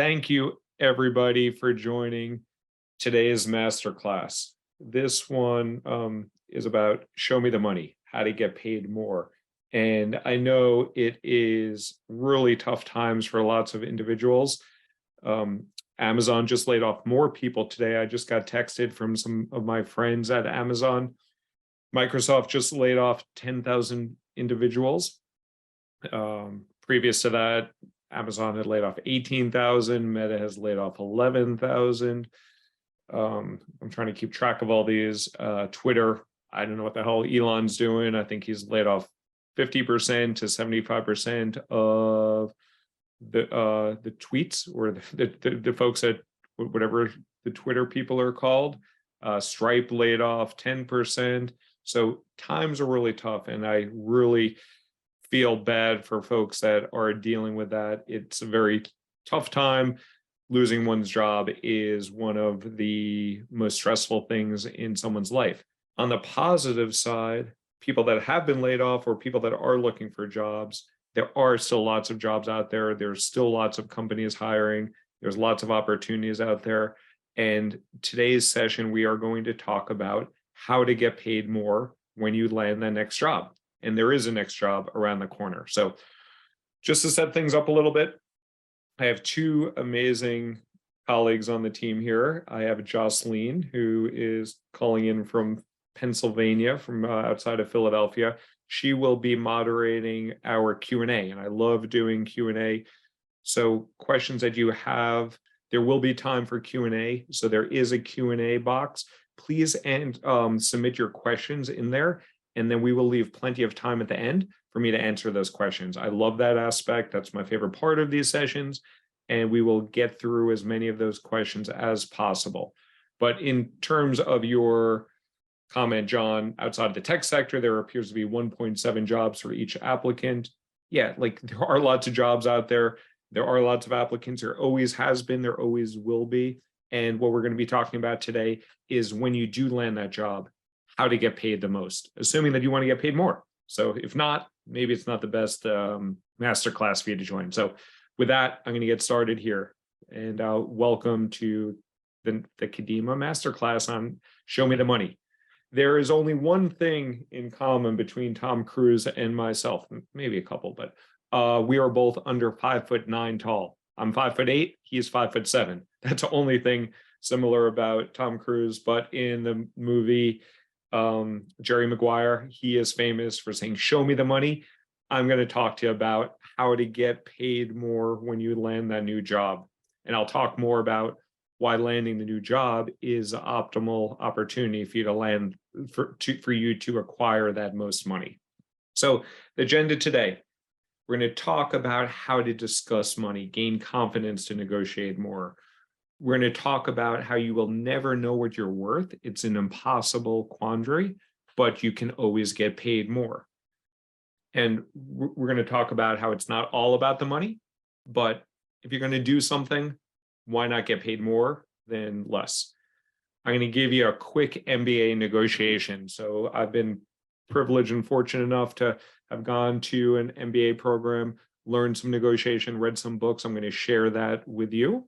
Thank you, everybody, for joining today's masterclass. This one is about show me the money, how to get paid more. And I know it is really tough times for lots of individuals. Amazon just laid off more people today. I just got texted from some of my friends at Amazon. Microsoft just laid off 10,000 individuals. Previous to that, Amazon had laid off 18,000. Meta has laid off 11,000. I'm trying to keep track of all these. Twitter, I don't know what the hell Elon's doing. I think he's laid off 50% to 75% of the tweets, or the folks at whatever the Twitter people are called. Stripe laid off 10%. So times are really tough, and I really feel bad for folks that are dealing with that. It's a very tough time. Losing one's job is one of the most stressful things in someone's life. On the positive side, people that have been laid off or people that are looking for jobs, there are still lots of jobs out there. There's still lots of companies hiring. There's lots of opportunities out there. And today's session, we are going to talk about how to get paid more when you land that next job. And there is a next job around the corner. So just to set things up a little bit, I have two amazing colleagues on the team here. I have Jocelyn, who is calling in from Pennsylvania, from outside of Philadelphia. She will be moderating our Q&A, and I love doing Q&A. So questions that you have, there will be time for Q&A. So there is a Q&A box. Please submit your questions in there, and then we will leave plenty of time at the end for me to answer those questions. I love that aspect. That's my favorite part of these sessions, and we will get through as many of those questions as possible. But in terms of your comment, John, outside of the tech sector, there appears to be 1.7 jobs for each applicant. Yeah, like there are lots of jobs out there. There are lots of applicants. There always has been, there always will be. And what we're going to be talking about today is when you do land that job, how to get paid the most, assuming that you want to get paid more. So if not, maybe it's not the best masterclass for you to join. So with that, I'm going to get started here, and welcome to the Kadima Masterclass on Show Me the Money. There is only one thing in common between Tom Cruise and myself, maybe a couple, but we are both under 5'9" tall. I'm 5'8", he's 5'7". That's the only thing similar about Tom Cruise. But in the movie Jerry Maguire, he is famous for saying, "Show me the money." I'm going to talk to you about how to get paid more when you land that new job. And I'll talk more about why landing the new job is an optimal opportunity for you to land, for you to acquire that most money. So the agenda today, we're going to talk about how to discuss money, gain confidence to negotiate more. We're going to talk about how you will never know what you're worth. It's an impossible quandary, but you can always get paid more. And we're going to talk about how it's not all about the money, but if you're going to do something, why not get paid more than less? I'm going to give you a quick MBA negotiation. So I've been privileged and fortunate enough to have gone to an MBA program, learned some negotiation, read some books. I'm going to share that with you.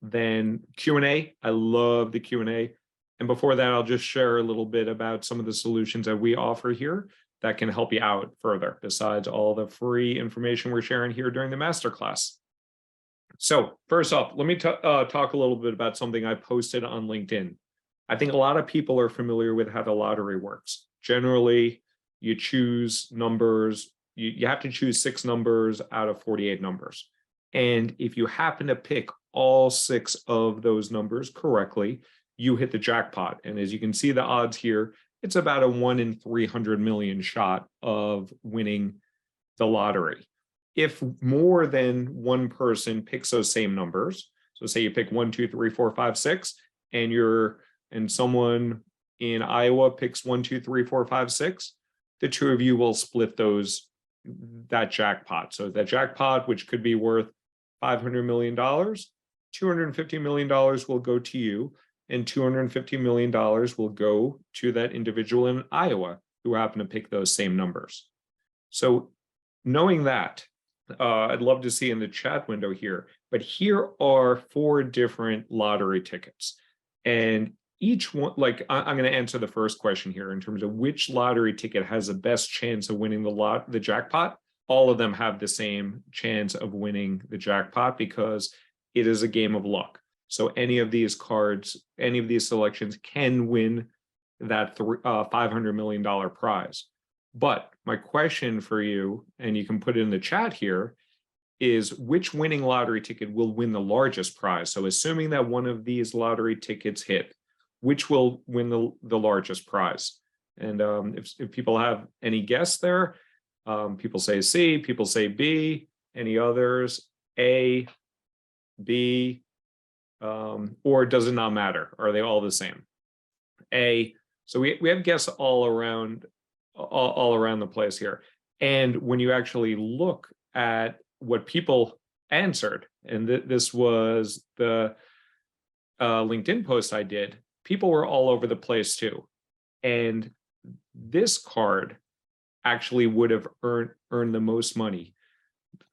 Then Q&A. I love the Q&A. And before that, I'll just share a little bit about some of the solutions that we offer here that can help you out further, besides all the free information we're sharing here during the masterclass. So first off, let me talk a little bit about something I posted on LinkedIn. I think a lot of people are familiar with how the lottery works. Generally, you choose numbers. You have to choose 6 numbers out of 48 numbers. And if you happen to pick all 6 of those numbers correctly, you hit the jackpot. And as you can see the odds here, it's about a 1 in 300 million shot of winning the lottery. If more than one person picks those same numbers, so say you pick 1, 2, 3, 4, 5, 6, and someone in Iowa picks 1, 2, 3, 4, 5, 6, the two of you will split that jackpot. So that jackpot, which could be worth $500 million, $250 million will go to you, and $250 million will go to that individual in Iowa who happen to pick those same numbers. So knowing that, I'd love to see in the chat window here, but here are 4 different lottery tickets. And each one, like I'm going to answer the first question here in terms of which lottery ticket has the best chance of winning the jackpot. All of them have the same chance of winning the jackpot because it is a game of luck. So any of these cards, any of these selections can win that $500 million prize. But my question for you, and you can put it in the chat here, is which winning lottery ticket will win the largest prize? So assuming that one of these lottery tickets hit, which will win the largest prize? And if people have any guess there, people say C, people say B, any others, A, B, or does it not matter? Are they all the same? A. So we have guesses all around the place here. And when you actually look at what people answered, and this was the LinkedIn post I did, people were all over the place too. And this card actually would have earned the most money,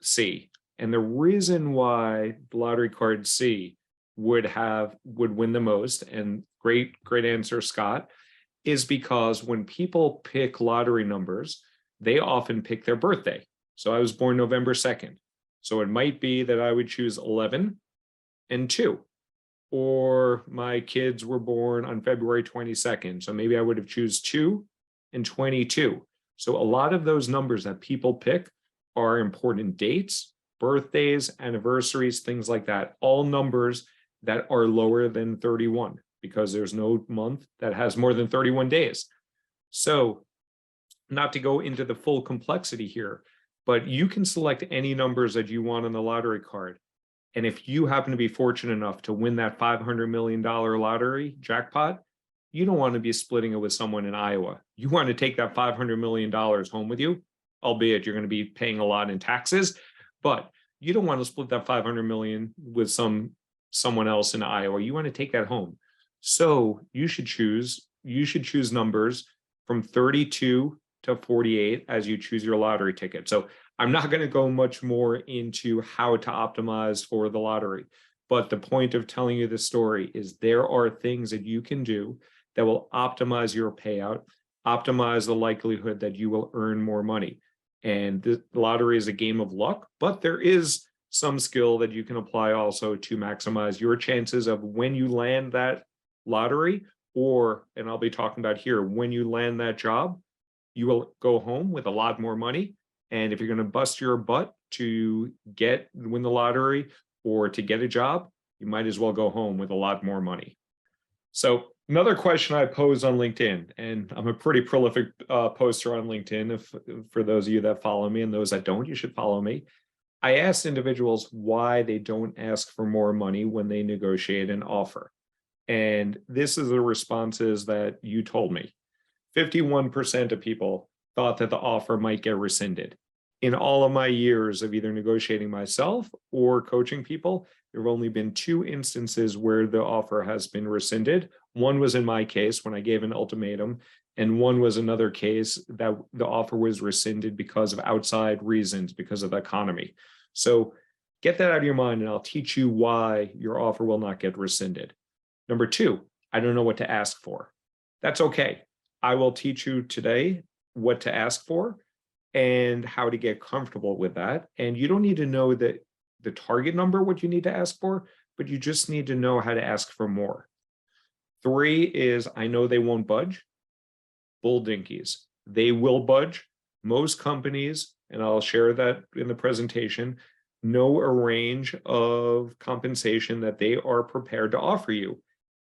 C. And the reason why the lottery card C would win the most, and great answer, Scott, is because when people pick lottery numbers, they often pick their birthday. So I was born November 2nd. So it might be that I would choose 11 and 2. Or my kids were born on February 22nd. So maybe I would have choose 2 and 22. So a lot of those numbers that people pick are important dates, birthdays, anniversaries, things like that. All numbers that are lower than 31. Because there's no month that has more than 31 days. So not to go into the full complexity here, but you can select any numbers that you want on the lottery card. And if you happen to be fortunate enough to win that $500 million lottery jackpot, you don't want to be splitting it with someone in Iowa. You want to take that $500 million home with you, albeit you're going to be paying a lot in taxes, but you don't want to split that 500 million with someone else in Iowa. You want to take that home. So you should choose numbers from 32 to 48 as you choose your lottery ticket. So I'm not going to go much more into how to optimize for the lottery, but the point of telling you this story is there are things that you can do that will optimize your payout, optimize the likelihood that you will earn more money. And the lottery is a game of luck, but there is some skill that you can apply also to maximize your chances of when you land that lottery, or, and I'll be talking about here, when you land that job, you will go home with a lot more money. And if you're going to bust your butt to win the lottery or to get a job, you might as well go home with a lot more money. So another question I posed on LinkedIn, and I'm a pretty prolific poster on LinkedIn. For those of you that follow me, and those that don't, you should follow me. I asked individuals why they don't ask for more money when they negotiate an offer. And this is the responses that you told me. 51% of people thought that the offer might get rescinded. In all of my years of either negotiating myself or coaching people, there have only been 2 instances where the offer has been rescinded. One was in my case when I gave an ultimatum, and one was another case that the offer was rescinded because of outside reasons, because of the economy. So get that out of your mind, and I'll teach you why your offer will not get rescinded. Number 2, I don't know what to ask for. That's okay. I will teach you today what to ask for and how to get comfortable with that. And you don't need to know the target number, what you need to ask for, but you just need to know how to ask for more. 3 is, I know they won't budge. Bull dinkies. They will budge. Most companies, and I'll share that in the presentation, know a range of compensation that they are prepared to offer you.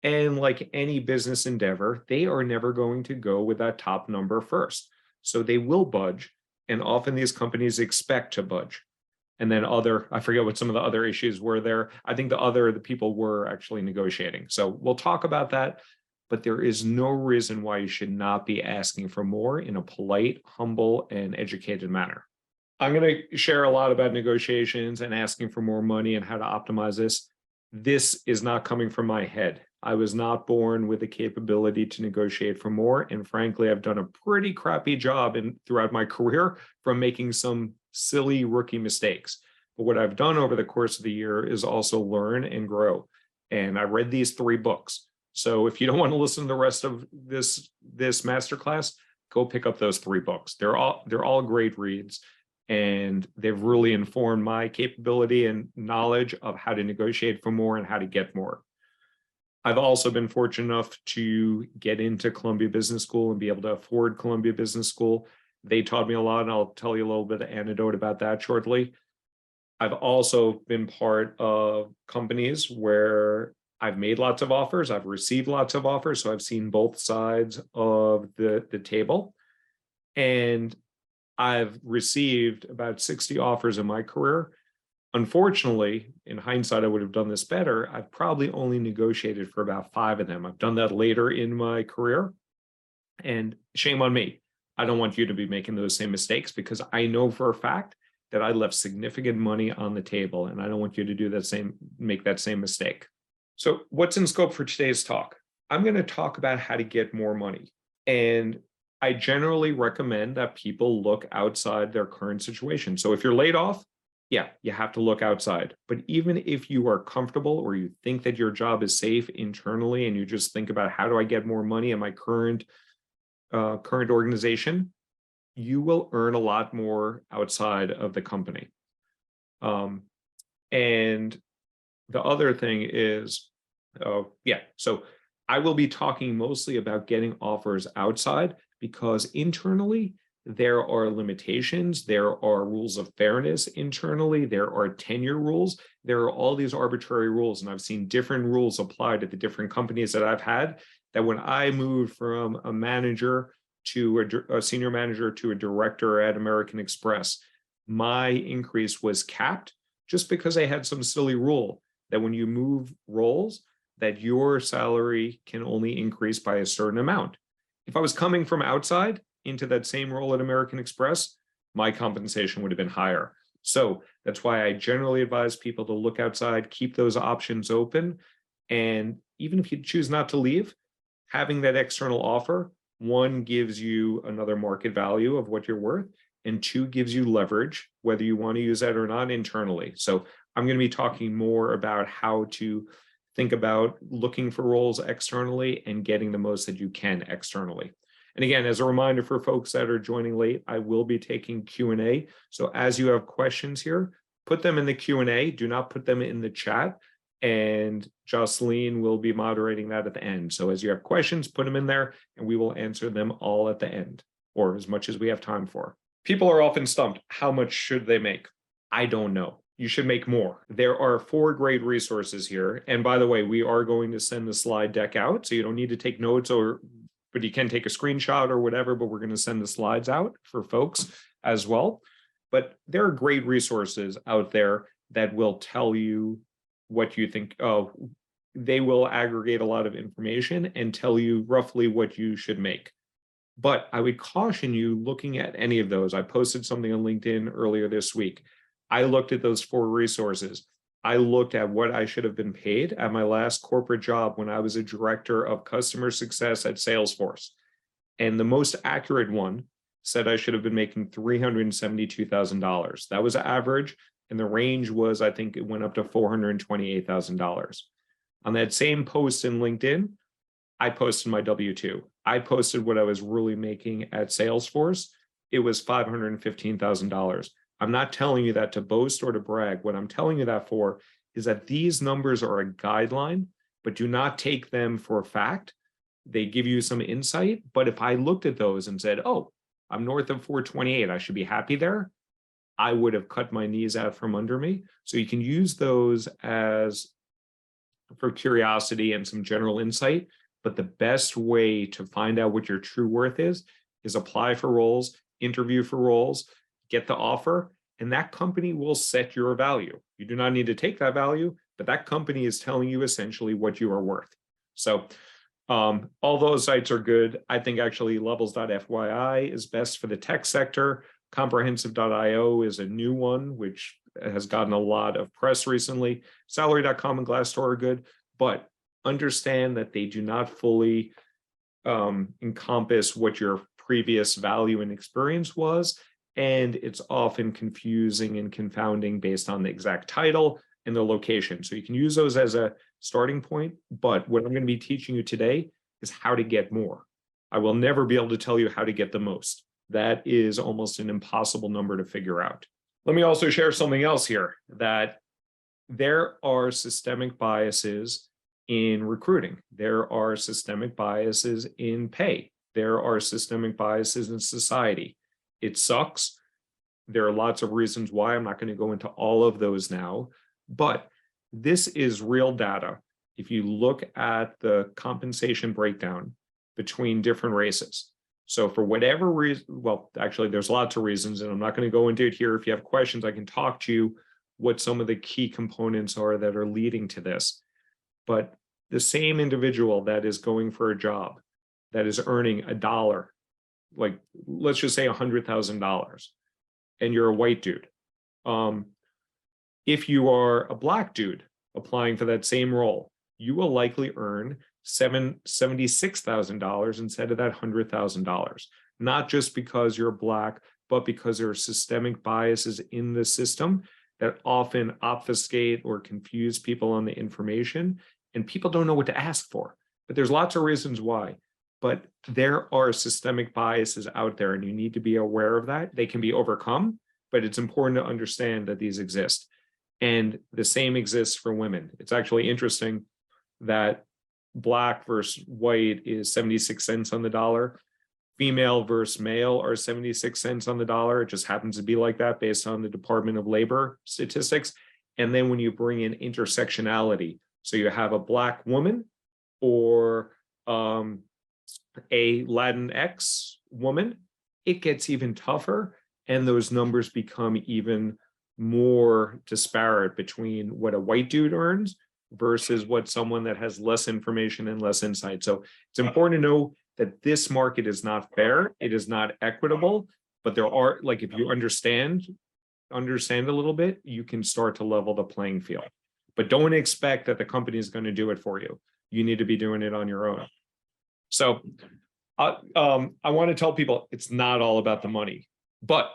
And like any business endeavor, they are never going to go with that top number first. So they will budge. And often these companies expect to budge. And then I forget what some of the other issues were there. I think the people were actually negotiating. So we'll talk about that. But there is no reason why you should not be asking for more in a polite, humble, and educated manner. I'm going to share a lot about negotiations and asking for more money and how to optimize this. This is not coming from my head. I was not born with the capability to negotiate for more. And frankly, I've done a pretty crappy job throughout my career from making some silly rookie mistakes. But what I've done over the course of the year is also learn and grow. And I read these 3 books. So if you don't want to listen to the rest of this masterclass, go pick up those 3 books. They're all great reads, and they've really informed my capability and knowledge of how to negotiate for more and how to get more. I've also been fortunate enough to get into Columbia Business School and be able to afford Columbia Business School. They taught me a lot, and I'll tell you a little bit of anecdote about that shortly. I've also been part of companies where I've made lots of offers. I've received lots of offers. So I've seen both sides of the table. And I've received about 60 offers in my career. Unfortunately, in hindsight, I would have done this better. I've probably only negotiated for about 5 of them. I've done that later in my career. And shame on me. I don't want you to be making those same mistakes, because I know for a fact that I left significant money on the table, and I don't want you to do make that same mistake. So what's in scope for today's talk? I'm going to talk about how to get more money. And I generally recommend that people look outside their current situation. So if you're laid off, yeah, you have to look outside. But even if you are comfortable, or you think that your job is safe internally, and you just think about how do I get more money in my current organization, you will earn a lot more outside of the company. And the other thing is, so I will be talking mostly about getting offers outside, because internally there are limitations, there are rules of fairness internally, there are tenure rules, there are all these arbitrary rules, and I've seen different rules applied at the different companies that I've had, that when I moved from a manager to a senior manager to a director at American Express, my increase was capped just because I had some silly rule that when you move roles, that your salary can only increase by a certain amount. If I was coming from outside into that same role at American Express, my compensation would have been higher. So that's why I generally advise people to look outside, keep those options open. And even if you choose not to leave, having that external offer, 1, gives you another market value of what you're worth, and 2, gives you leverage, whether you want to use that or not internally. So I'm going to be talking more about how to think about looking for roles externally and getting the most that you can externally. And again, as a reminder for folks that are joining late, I will be taking Q&A. So as you have questions here, put them in the Q&A. Do not put them in the chat. And Jocelyn will be moderating that at the end. So as you have questions, put them in there, and we will answer them all at the end, or as much as we have time for. People are often stumped. How much should they make? I don't know. You should make more. There are 4 great resources here. And by the way, we are going to send the slide deck out, so you don't need to take notes, but you can take a screenshot or whatever, but we're going to send the slides out for folks as well. But there are great resources out there that will tell you what you think. They will aggregate a lot of information and tell you roughly what you should make. But I would caution you looking at any of those. I posted something on LinkedIn earlier this week. I looked at those 4 resources. I looked at what I should have been paid at my last corporate job when I was a director of customer success at Salesforce. And the most accurate one said I should have been making $372,000. That was average. And the range was, I think it went up to $428,000. On that same post in LinkedIn, I posted my W-2. I posted what I was really making at Salesforce. It was $515,000. I'm not telling you that to boast or to brag. What I'm telling you that for is that these numbers are a guideline, but do not take them for a fact. They give you some insight. But if I looked at those and said, oh, I'm north of 428, I should be happy there, I would have cut my knees out from under me. So you can use those as for curiosity and some general insight. But the best way to find out what your true worth is apply for roles, interview for roles, get the offer, and that company will set your value. You do not need to take that value, but that company is telling you essentially what you are worth. So all those sites are good. I think actually levels.fyi is best for the tech sector. Comprehensive.io is a new one, which has gotten a lot of press recently. Salary.com and Glassdoor are good, but understand that they do not fully encompass what your previous value and experience was. and it's often confusing and confounding based on the exact title and the location. So you can use those as a starting point, but what I'm going to be teaching you today is how to get more. I will never be able to tell you how to get the most. That is almost an impossible number to figure out. Let me also share something else here, that there are systemic biases in recruiting. There are systemic biases in pay. There are systemic biases in society. It sucks. There are lots of reasons why. I'm not going to go into all of those now, but this is real data. If you look at the compensation breakdown between different races. So for whatever reason, well, actually, there's lots of reasons, and I'm not going to go into it here. If you have questions, I can talk to you what some of the key components are that are leading to this. But the same individual that is going for a job that is earning $1, like let's just say $100,000, and you're a white dude. If you are a black dude applying for that same role, you will likely earn $76,000 instead of that $100,000. Not just because you're black, but because there are systemic biases in the system that often obfuscate or confuse people on the information, and people don't know what to ask for. But there's lots of reasons why. But there are systemic biases out there, and you need to be aware of that. They can be overcome, but it's important to understand that these exist. And the same exists for women. It's actually interesting that black versus white is 76 cents on the dollar. Female versus male are 76 cents on the dollar. It just happens to be like that based on the Department of Labor statistics. And then when you bring in intersectionality, so you have a black woman or a Latinx woman, it gets even tougher. And those numbers become even more disparate between what a white dude earns versus what someone that has less information and less insight. So it's important to know that this market is not fair. It is not equitable, but there are, like, if you understand a little bit, you can start to level the playing field. But don't expect that the company is going to do it for you. You need to be doing it on your own. So I want to tell people it's not all about the money, but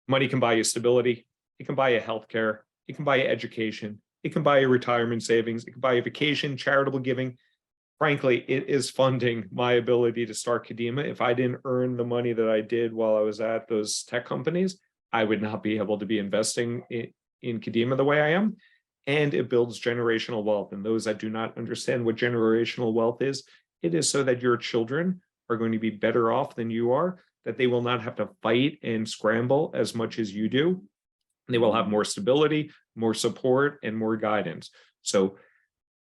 money can buy you stability. It can buy you healthcare. It can buy you education. It can buy you retirement savings. It can buy you vacation, charitable giving. Frankly, it is funding my ability to start Kadima. If I didn't earn the money that I did while I was at those tech companies, I would not be able to be investing in Kadima the way I am. And it builds generational wealth. And those that do not understand what generational wealth is, it is so that your children are going to be better off than you are, that they will not have to fight and scramble as much as you do. They will have more stability, more support, and more guidance. So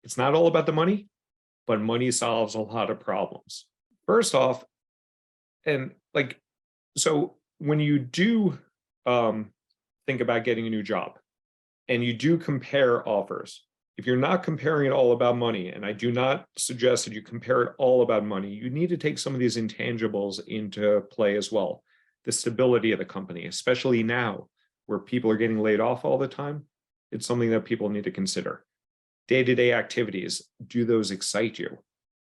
it's not all about the money, but money solves a lot of problems. First off, and like, so when you do think about getting a new job and you do compare offers, if you're not comparing it all about money, and I do not suggest that you compare it all about money, you need to take some of these intangibles into play as well. The stability of the company, especially now where people are getting laid off all the time, it's something that people need to consider. Day-to-day activities, do those excite you?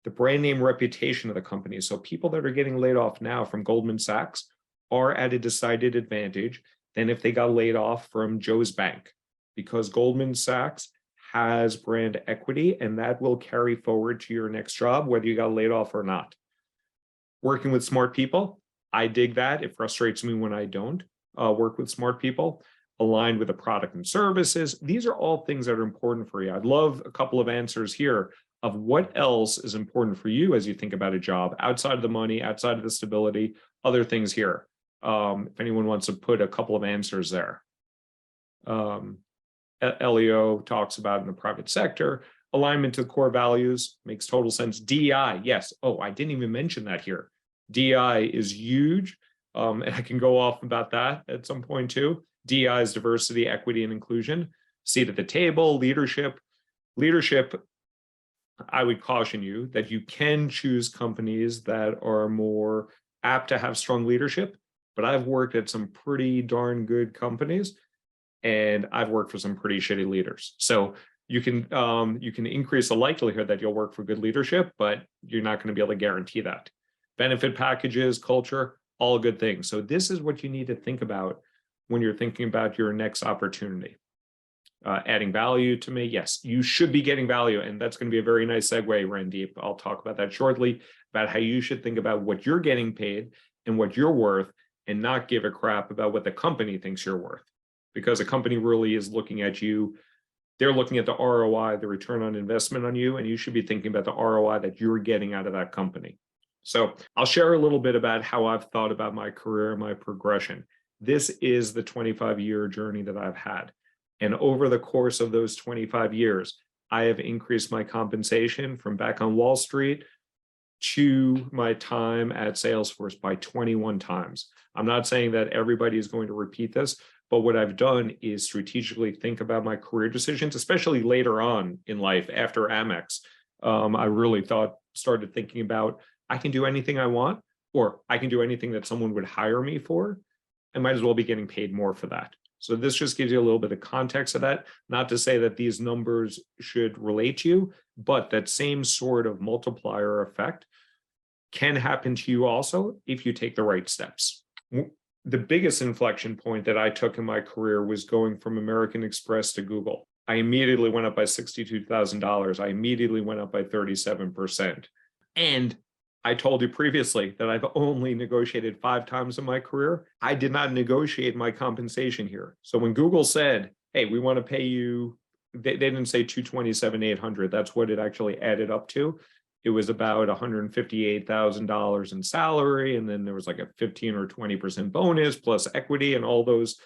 The brand name reputation of the company. So people that are getting laid off now from Goldman Sachs are at a decided advantage than if they got laid off from Joe's Bank, because Goldman Sachs has brand equity, and that will carry forward to your next job, whether you got laid off or not. Working with smart people, I dig that. It frustrates me when I don't work with smart people. Aligned with the product and services. These are all things that are important for you. I'd love a couple of answers here of what else is important for you as you think about a job outside of the money, outside of the stability, other things here. If anyone wants to put a couple of answers there. Elio talks about in the private sector, alignment to core values makes total sense. DEI, yes. Oh, I didn't even mention that here. DEI is huge. And I can go off about that at some point too. DEI is diversity, equity, and inclusion. Seat at the table, leadership. Leadership, I would caution you that you can choose companies that are more apt to have strong leadership, but I've worked at some pretty darn good companies, and I've worked for some pretty shitty leaders. So you can increase the likelihood that you'll work for good leadership, but you're not going to be able to guarantee that. Benefit packages, culture, all good things. So this is what you need to think about when you're thinking about your next opportunity. Adding value to me, yes, you should be getting value. And that's going to be a very nice segue, Randeep. I'll talk about that shortly, about how you should think about what you're getting paid and what you're worth, and not give a crap about what the company thinks you're worth. Because a company really is looking at you, they're looking at the ROI, the return on investment on you, and you should be thinking about the ROI that you're getting out of that company. So I'll share a little bit about how I've thought about my career and my progression. This is the 25-year journey that I've had. And over the course of those 25 years, I have increased my compensation from back on Wall Street to my time at Salesforce by 21 times. I'm not saying that everybody is going to repeat this, but what I've done is strategically think about my career decisions, especially later on in life after Amex. I really started thinking about, I can do anything I want, or I can do anything that someone would hire me for. I might as well be getting paid more for that. So this just gives you a little bit of context of that, not to say that these numbers should relate to you, but that same sort of multiplier effect can happen to you also if you take the right steps. The biggest inflection point that I took in my career was going from American Express to Google. I immediately went up by $62,000. I immediately went up by 37%. And I told you previously that I've only negotiated 5 times in my career. I did not negotiate my compensation here. So when Google said, hey, we want to pay you, they didn't say $227,800. That's what it actually added up to. It was about $158,000 in salary. And then there was like a 15 or 20% bonus plus equity and all those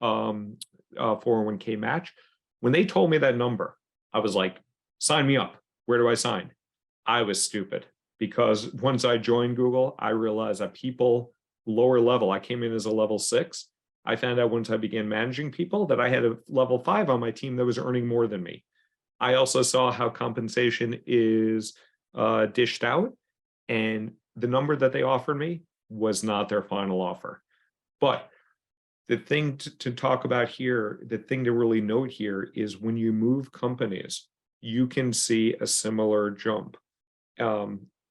401k match. When they told me that number, I was like, sign me up. Where do I sign? I was stupid. Because once I joined Google, I realized that people lower level, I came in as a level 6. I found out once I began managing people that I had a level 5 on my team that was earning more than me. I also saw how compensation is dished out, and the number that they offered me was not their final offer. But the thing to talk about here, the thing to really note here is when you move companies, you can see a similar jump.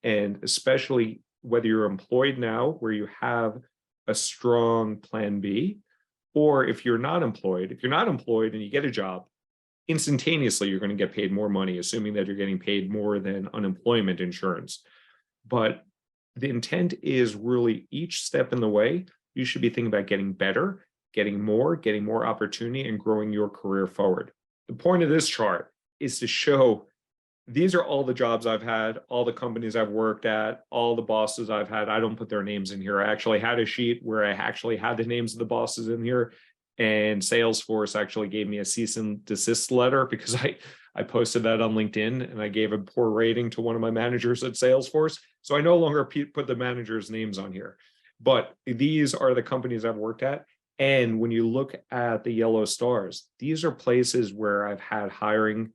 And especially whether you're employed now, where you have a strong plan B, or if you're not employed and you get a job, instantaneously, you're going to get paid more money, assuming that you're getting paid more than unemployment insurance. But the intent is really each step in the way, you should be thinking about getting better, getting more opportunity, and growing your career forward. The point of this chart is to show these are all the jobs I've had, all the companies I've worked at, all the bosses I've had. I don't put their names in here. I actually had a sheet where I actually had the names of the bosses in here. And Salesforce actually gave me a cease and desist letter because I posted that on LinkedIn and I gave a poor rating to one of my managers at Salesforce. So I no longer put the managers' names on here. But these are the companies I've worked at. And when you look at the yellow stars, these are places where I've had hiring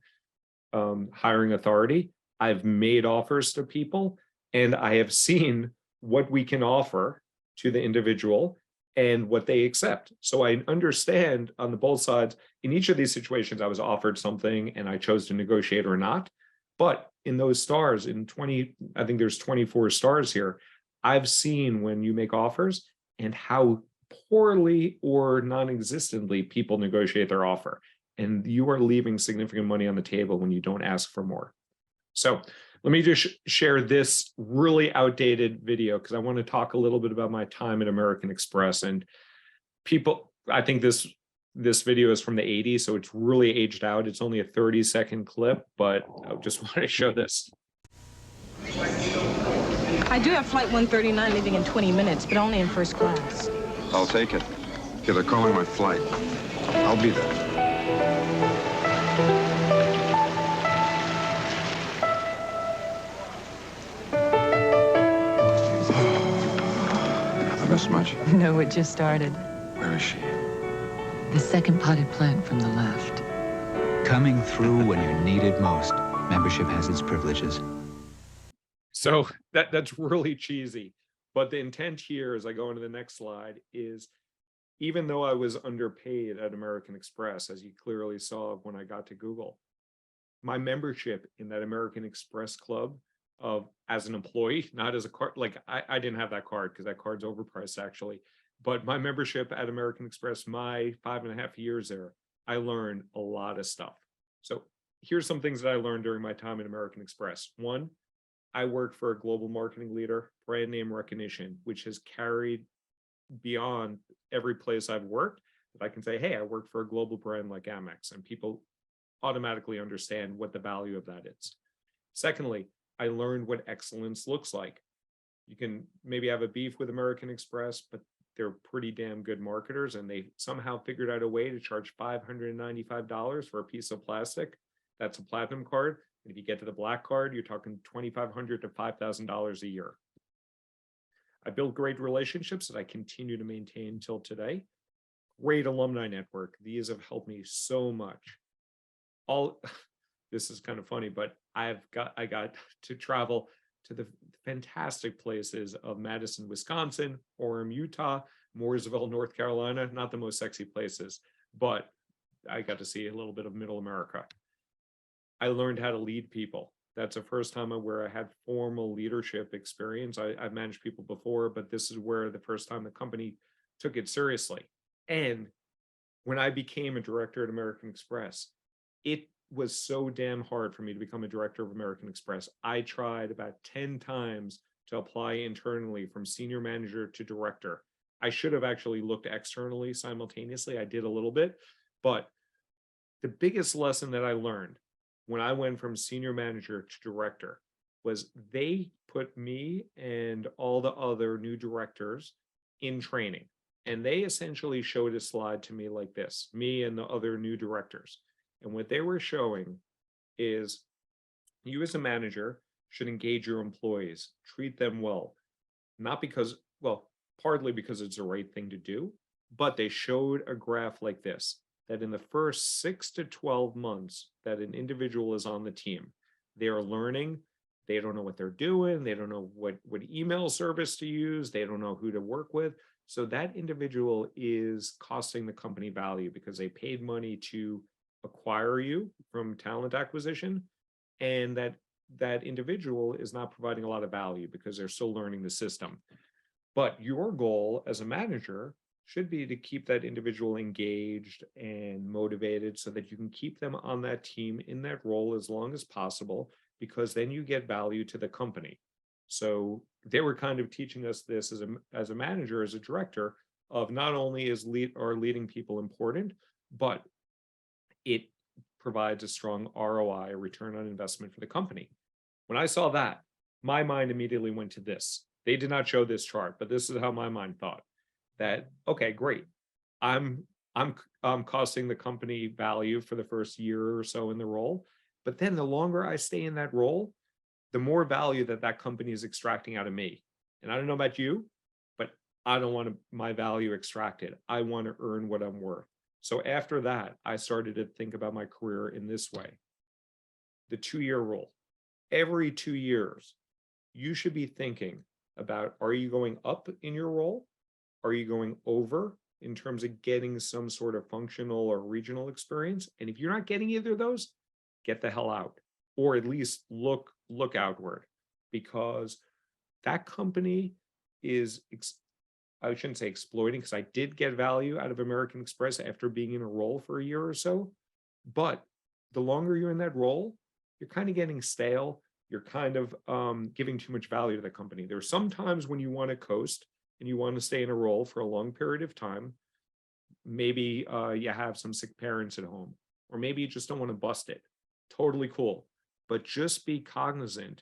authority. I've made offers to people, and I have seen what we can offer to the individual and what they accept. So I understand on the both sides. In each of these situations, I was offered something and I chose to negotiate or not. But in those stars, in 20, I think there's 24 stars here, I've seen when you make offers and how poorly or non-existently people negotiate their offer. And you are leaving significant money on the table when you don't ask for more. So let me just share this really outdated video because I want to talk a little bit about my time at American Express. And people, I think this video is from the 80s, so it's really aged out. It's only a 30-second clip, but I just want to show this. I do have flight 139 leaving in 20 minutes, but only in first class. I'll take it. Yeah, they're calling my flight. I'll be there. Miss much? No, it just started. Where is she? The second potted plant from the left. Coming through when you're needed most. Membership has its privileges. So that's really cheesy. But the intent here, as I go into the next slide, is even though I was underpaid at American Express, as you clearly saw when I got to Google, my membership in that American Express club of as an employee, not as a card. Like I didn't have that card because that card's overpriced actually. But my membership at American Express, my 5.5 years there, I learned a lot of stuff. So here's some things that I learned during my time at American Express. One, I worked for a global marketing leader, brand name recognition, which has carried beyond every place I've worked. That I can say, hey, I work for a global brand like Amex, and people automatically understand what the value of that is. Secondly, I learned what excellence looks like. You can maybe have a beef with American Express, but they're pretty damn good marketers, and they somehow figured out a way to charge $595 for a piece of plastic. That's a platinum card. And if you get to the black card, you're talking $2,500 to $5,000 a year. I built great relationships that I continue to maintain till today. Great alumni network. These have helped me so much. This is kind of funny, but I got to travel to the fantastic places of Madison, Wisconsin, Orem, Utah, Mooresville, North Carolina, not the most sexy places, but I got to see a little bit of middle America. I learned how to lead people. That's the first time where I had formal leadership experience. I've managed people before, but this is where the first time the company took it seriously. And when I became a director at American Express, it was so damn hard for me to become a director of American Express. I tried about 10 times to apply internally from senior manager to director. I should have actually looked externally simultaneously. I did a little bit, but the biggest lesson that I learned when I went from senior manager to director was they put me and all the other new directors in training. And they essentially showed a slide to me like this, me and the other new directors. And what they were showing is you as a manager should engage your employees, treat them well, not because, well, partly because it's the right thing to do, but they showed a graph like this, that in the first 6 to 12 months that an individual is on the team, they are learning, they don't know what they're doing, they don't know what email service to use, they don't know who to work with. So that individual is costing the company value because they paid money to acquire you from talent acquisition, and that individual is not providing a lot of value because they're still learning the system. But your goal as a manager should be to keep that individual engaged and motivated so that you can keep them on that team in that role as long as possible, because then you get value to the company. So they were kind of teaching us this as a manager, as a director, of not only is leading people important, but it provides a strong ROI, a return on investment for the company. When I saw that, my mind immediately went to this. They did not show this chart, but this is how my mind thought. That, okay, great. I'm costing the company value for the first year or so in the role, but then the longer I stay in that role, the more value that company is extracting out of me. And I don't know about you, but I don't want my value extracted. I want to earn what I'm worth. So after that, I started to think about my career in this way. The 2-year rule. Every 2 years, you should be thinking about, are you going up in your role? Are you going over in terms of getting some sort of functional or regional experience? And if you're not getting either of those, get the hell out, or at least look outward, because that company is, I shouldn't say exploiting, because I did get value out of American Express after being in a role for a year or so. But the longer you're in that role, you're kind of getting stale. You're kind of giving too much value to the company. There's some times when you want to coast and you want to stay in a role for a long period of time. Maybe you have some sick parents at home, or maybe you just don't want to bust it. Totally cool. But just be cognizant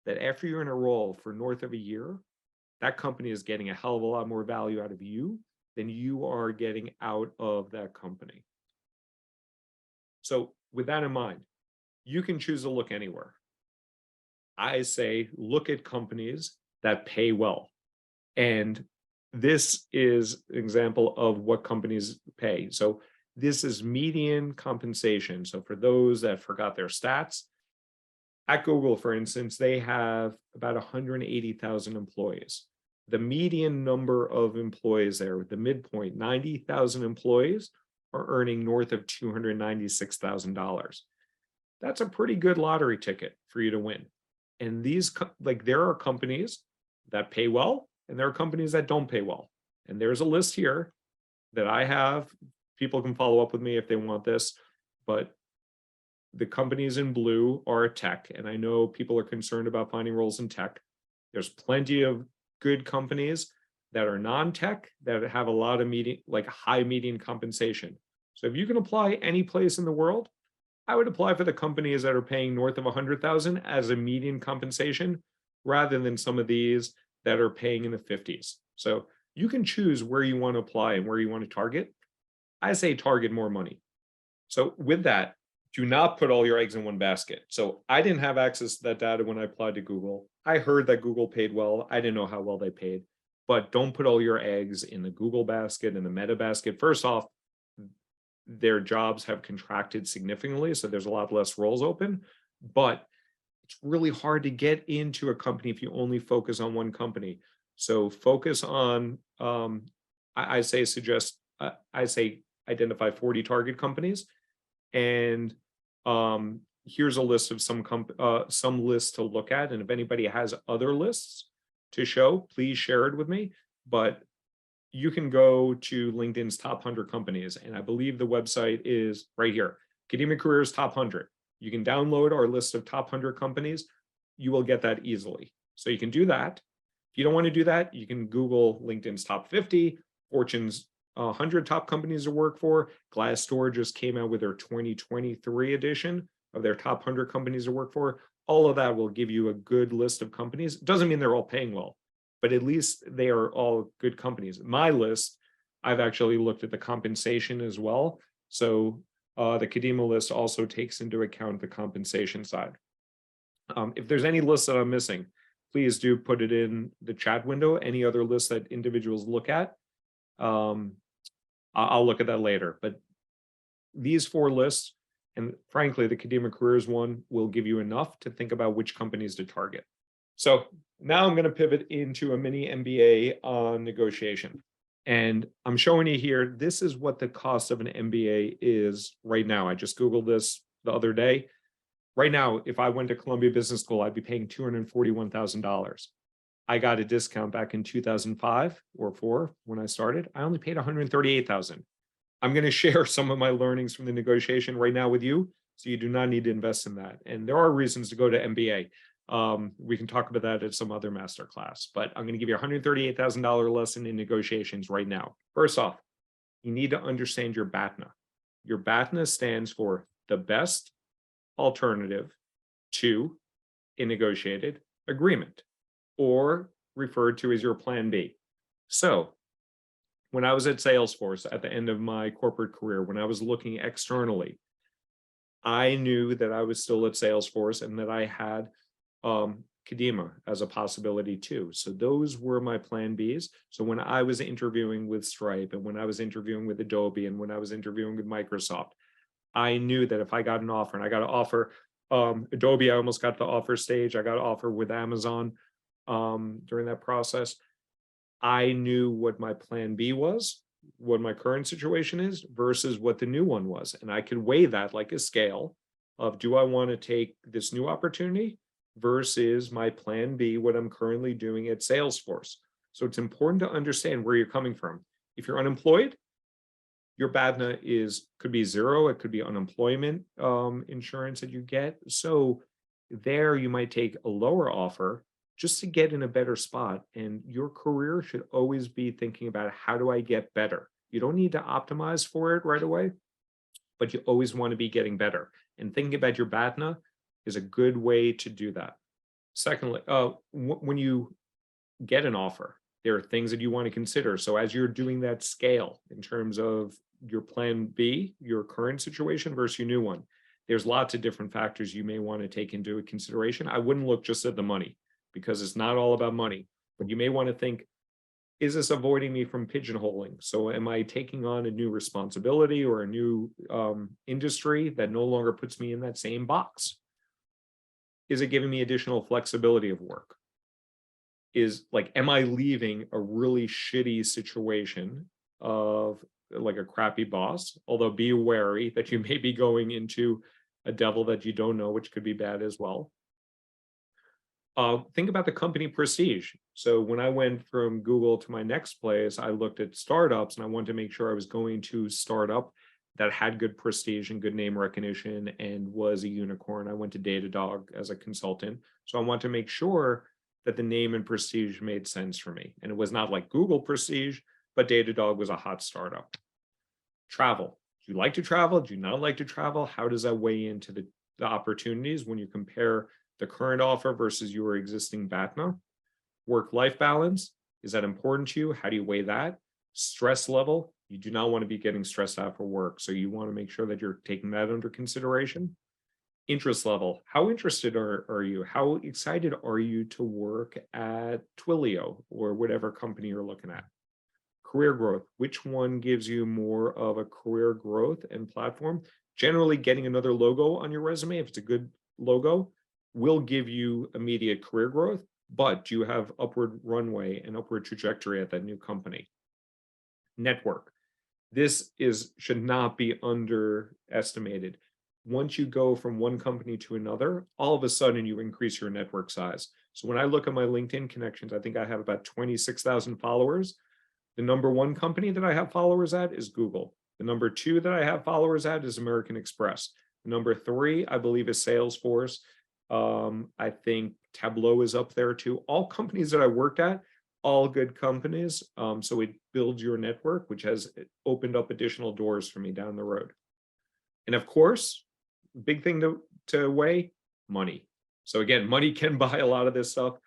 that after you're in a role for north of a year, that company is getting a hell of a lot more value out of you than you are getting out of that company. So with that in mind, you can choose to look anywhere. I say, look at companies that pay well. And this is an example of what companies pay. So this is median compensation. So for those that forgot their stats, at Google, for instance, they have about 180,000 employees. The median number of employees there, the midpoint, 90,000 employees, are earning north of $296,000. That's a pretty good lottery ticket for you to win. And there are companies that pay well, and there are companies that don't pay well. And there's a list here that I have. People can follow up with me if they want this, but the companies in blue are tech. And I know people are concerned about finding roles in tech. There's plenty of good companies that are non-tech that have a lot of high median compensation. So if you can apply any place in the world, I would apply for the companies that are paying north of 100,000 as a median compensation, rather than some of these that are paying in the 50s. So you can choose where you want to apply and where you want to target. I say target more money. So with that, do not put all your eggs in one basket. So I didn't have access to that data when I applied to Google. I heard that Google paid well. I didn't know how well they paid, but don't put all your eggs in the Google basket and the Meta basket. First off, their jobs have contracted significantly, so there's a lot less roles open, but it's really hard to get into a company if you only focus on one company. So focus on, I say identify 40 target companies, and here's a list of some lists to look at. And if anybody has other lists to show, please share it with me. But you can go to LinkedIn's top 100 companies, and I believe the website is right here, Kadima Careers Top 100. You can download our list of top 100 companies. You will get that easily. So you can do that. If you don't want to do that, you can Google LinkedIn's top 50, Fortune's 100 top companies to work for. Glassdoor just came out with their 2023 edition of their top 100 companies to work for. All of that will give you a good list of companies. It doesn't mean they're all paying well, but at least they are all good companies. My list, I've actually looked at the compensation as well. So the Kadima list also takes into account the compensation side. If there's any lists that I'm missing, please do put it in the chat window. Any other lists that individuals look at, I'll look at that later. But these 4 lists, and frankly, the Kadima Careers one will give you enough to think about which companies to target. So now I'm going to pivot into a mini MBA on negotiation. And I'm showing you here, this is what the cost of an MBA is right now. I just Googled this the other day. Right now, if I went to Columbia Business School, I'd be paying $241,000. I got a discount back in 2005 or 4 when I started. I only paid $138,000. I'm going to share some of my learnings from the negotiation right now with you, so you do not need to invest in that. And there are reasons to go to MBA. We can talk about that at some other masterclass, but I'm going to give you a $138,000 lesson in negotiations right now. First off, you need to understand your BATNA. Your BATNA stands for the best alternative to a negotiated agreement, or referred to as your plan B. So when I was at Salesforce at the end of my corporate career, when I was looking externally, I knew that I was still at Salesforce and that I had Kadima as a possibility too. So those were my plan Bs. So when I was interviewing with Stripe, and when I was interviewing with Adobe, and when I was interviewing with Microsoft, I knew that if I got an offer, and I got an offer, Adobe, I almost got the offer stage. I got an offer with Amazon during that process. I knew what my plan B was, what my current situation is versus what the new one was. And I could weigh that like a scale of, do I want to take this new opportunity versus my plan B, what I'm currently doing at Salesforce? So it's important to understand where you're coming from. If you're unemployed, your BATNA could be 0. It could be unemployment insurance that you get. So there you might take a lower offer just to get in a better spot. And your career should always be thinking about, how do I get better? You don't need to optimize for it right away, but you always want to be getting better. And thinking about your BATNA is a good way to do that. Secondly, when you get an offer, there are things that you want to consider. So as you're doing that scale in terms of your plan B, your current situation versus your new one, there's lots of different factors you may want to take into consideration. I wouldn't look just at the money, because it's not all about money, but you may want to think, is this avoiding me from pigeonholing? So am I taking on a new responsibility or a new industry that no longer puts me in that same box? Is it giving me additional flexibility of work? Am I leaving a really shitty situation of like a crappy boss? Although be wary that you may be going into a devil that you don't know, which could be bad as well. Think about the company prestige. So when I went from Google to my next place, I looked at startups and I wanted to make sure I was going to startup that had good prestige and good name recognition and was a unicorn. I went to Datadog as a consultant. So I want to make sure that the name and prestige made sense for me. And it was not like Google prestige, but Datadog was a hot startup. Travel. Do you like to travel? Do you not like to travel? How does that weigh into the opportunities when you compare the current offer versus your existing BATNA? Work-life balance, is that important to you? How do you weigh that? Stress level, you do not want to be getting stressed out for work, so you want to make sure that you're taking that under consideration. Interest level, how interested are you? How excited are you to work at Twilio or whatever company you're looking at? Career growth, which one gives you more of a career growth and platform? Generally, getting another logo on your resume, if it's a good logo, will give you immediate career growth, but do you have upward runway and upward trajectory at that new company? Network. This should not be underestimated. Once you go from one company to another, all of a sudden you increase your network size. So when I look at my LinkedIn connections, I think I have about 26,000 followers. The number one company that I have followers at is Google. The number two that I have followers at is American Express. The number three, I believe, is Salesforce. I think Tableau is up there too. All companies that I worked at, all good companies. So it builds your network, which has opened up additional doors for me down the road. And of course, big thing to weigh, money. So again, money can buy a lot of this stuff.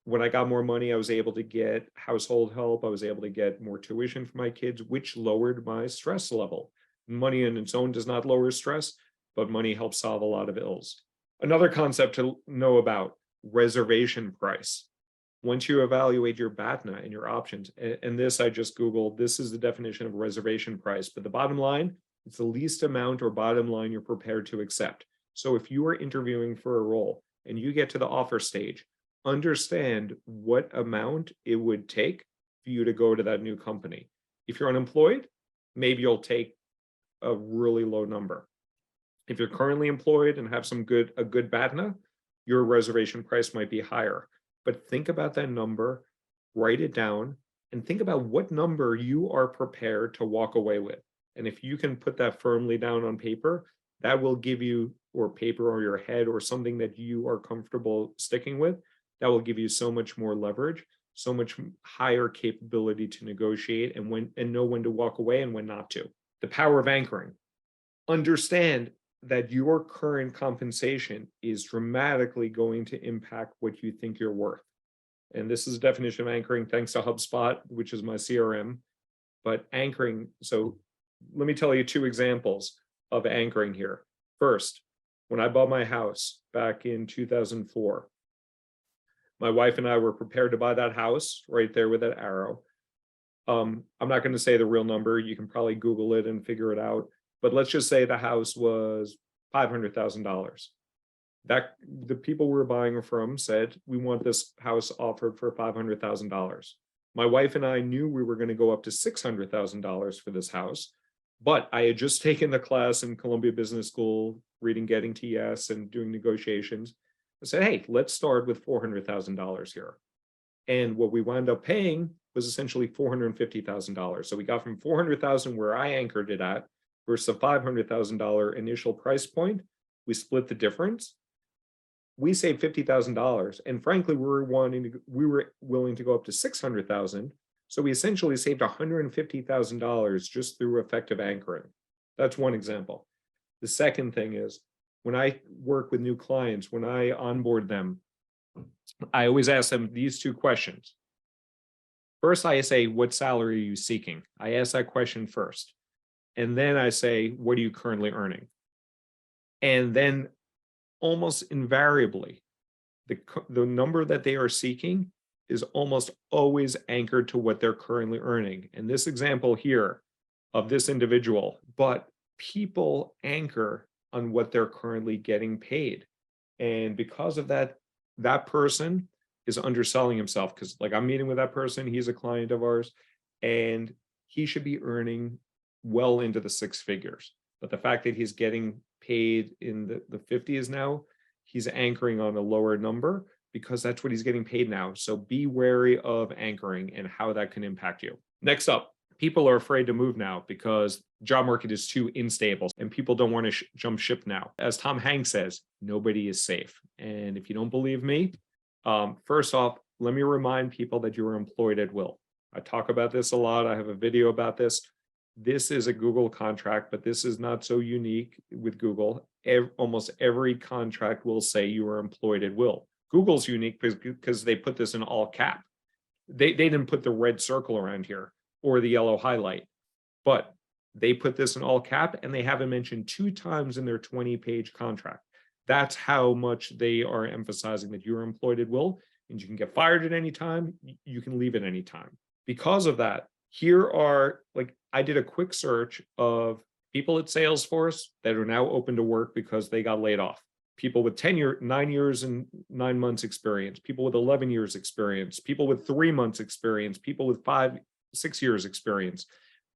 When I got more money, I was able to get household help. I was able to get more tuition for my kids, which lowered my stress level. Money in its own does not lower stress, but money helps solve a lot of ills. Another concept to know about, reservation price. Once you evaluate your BATNA and your options, and this I just Googled, this is the definition of reservation price, but the bottom line, it's the least amount or bottom line you're prepared to accept. So if you are interviewing for a role and you get to the offer stage, understand what amount it would take for you to go to that new company. If you're unemployed, maybe you'll take a really low number. If you're currently employed and have a good BATNA, your reservation price might be higher. But think about that number, write it down, and think about what number you are prepared to walk away with. And if you can put that firmly down on paper, that will give you, or paper or your head or something that you are comfortable sticking with, that will give you so much more leverage, so much higher capability to negotiate and know when to walk away and when not to. The power of anchoring. Understand that your current compensation is dramatically going to impact what you think you're worth. And this is a definition of anchoring thanks to HubSpot, which is my CRM. But anchoring, so let me tell you two examples of anchoring here. First, when I bought my house back in 2004, my wife and I were prepared to buy that house right there with that arrow. I'm not going to say the real number. You can probably Google it and figure it out. But let's just say the house was $500,000. That the people we were buying from said, we want this house offered for $500,000. My wife and I knew we were going to go up to $600,000 for this house, but I had just taken the class in Columbia Business School, reading Getting to Yes and doing negotiations. I said, hey, let's start with $400,000 here. And what we wound up paying was essentially $450,000. So we got from $400,000 where I anchored it at versus a $500,000 initial price point. We split the difference. We saved $50,000, and frankly, we were willing to go up to $600,000. So we essentially saved $150,000 just through effective anchoring. That's one example. The second thing is, when I work with new clients, when I onboard them, I always ask them these two questions. First, I say, what salary are you seeking? I ask that question first. And then I say, what are you currently earning? And then almost invariably, the number that they are seeking is almost always anchored to what they're currently earning. And this example here of this individual, but people anchor on what they're currently getting paid. And because of that, that person is underselling himself, because like I'm meeting with that person, he's a client of ours, and he should be earning well into the six figures. But the fact that he's getting paid in the 50s now, he's anchoring on a lower number because that's what he's getting paid now. So be wary of anchoring and how that can impact you. Next up, people are afraid to move now because job market is too unstable and people don't want to jump ship now. As Tom Hanks says, nobody is safe. And if you don't believe me, first off, let me remind people that you are employed at will. I talk about this a lot. I have a video about this. This is a Google contract, but this is not so unique with Google. Almost every contract will say you are employed at will. Google's unique because they put this in all cap. They didn't put the red circle around here or the yellow highlight, but they put this in all cap and they have it mentioned 2 times in their 20-page contract. That's how much they are emphasizing that you're employed at will and you can get fired at any time. You can leave at any time. Because of that, here are, like, I did a quick search of people at Salesforce that are now open to work because they got laid off. People with 9 years and 9 months experience, people with 11 years experience, people with 3 months experience, people with 5-6 years experience.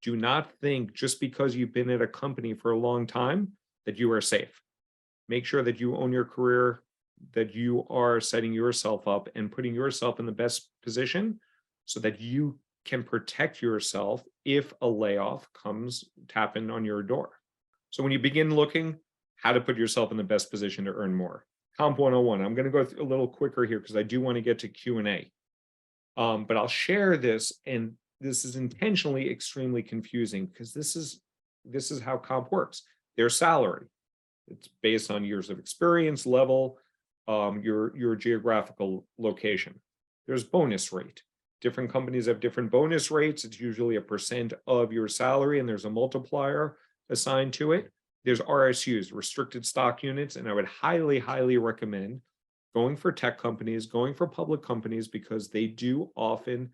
Do not think just because you've been at a company for a long time that you are safe. Make sure that you own your career, that you are setting yourself up and putting yourself in the best position so that you can protect yourself if a layoff comes tapping on your door. So when you begin looking how to put yourself in the best position to earn more. Comp 101, I'm going to go a little quicker here because I do want to get to Q&A. But I'll share this, and this is intentionally extremely confusing because this is how comp works. There's salary. It's based on years of experience, level, your geographical location. There's bonus rate. Different companies have different bonus rates. It's usually a % of your salary, and there's a multiplier assigned to it. There's RSUs, restricted stock units, and I would highly, highly recommend going for tech companies, going for public companies, because they do often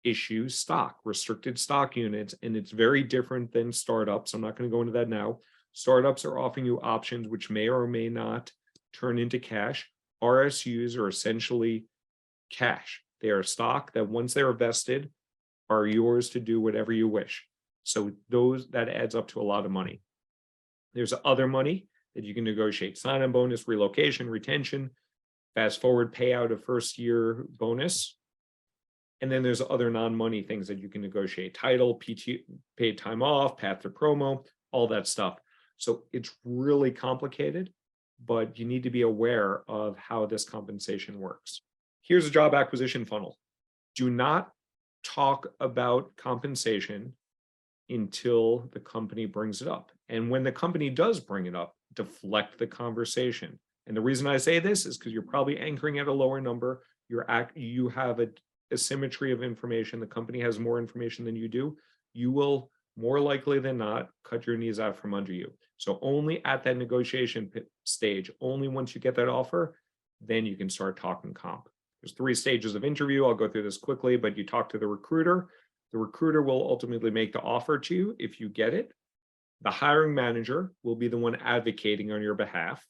issue stock, restricted stock units, and it's very different than startups. I'm not going to go into that now. Startups are offering you options which may or may not turn into cash. RSUs are essentially cash. They are stock that once they're vested are yours to do whatever you wish. So that adds up to a lot of money. There's other money that you can negotiate: sign-on bonus, relocation, retention, fast forward payout of first year bonus. And then there's other non-money things that you can negotiate: title, PT, paid time off, path to promo, all that stuff. So it's really complicated, but you need to be aware of how this compensation works. Here's a job acquisition funnel. Do not talk about compensation until the company brings it up. And when the company does bring it up, deflect the conversation. And the reason I say this is because you're probably anchoring at a lower number. You have a asymmetry of information. The company has more information than you do. You will more likely than not cut your knees out from under you. So only at that negotiation stage, only once you get that offer, then you can start talking comp. There's 3 stages of interview. I'll go through this quickly, but you talk to the recruiter. The recruiter will ultimately make the offer to you if you get it. The hiring manager will be the one advocating on your behalf.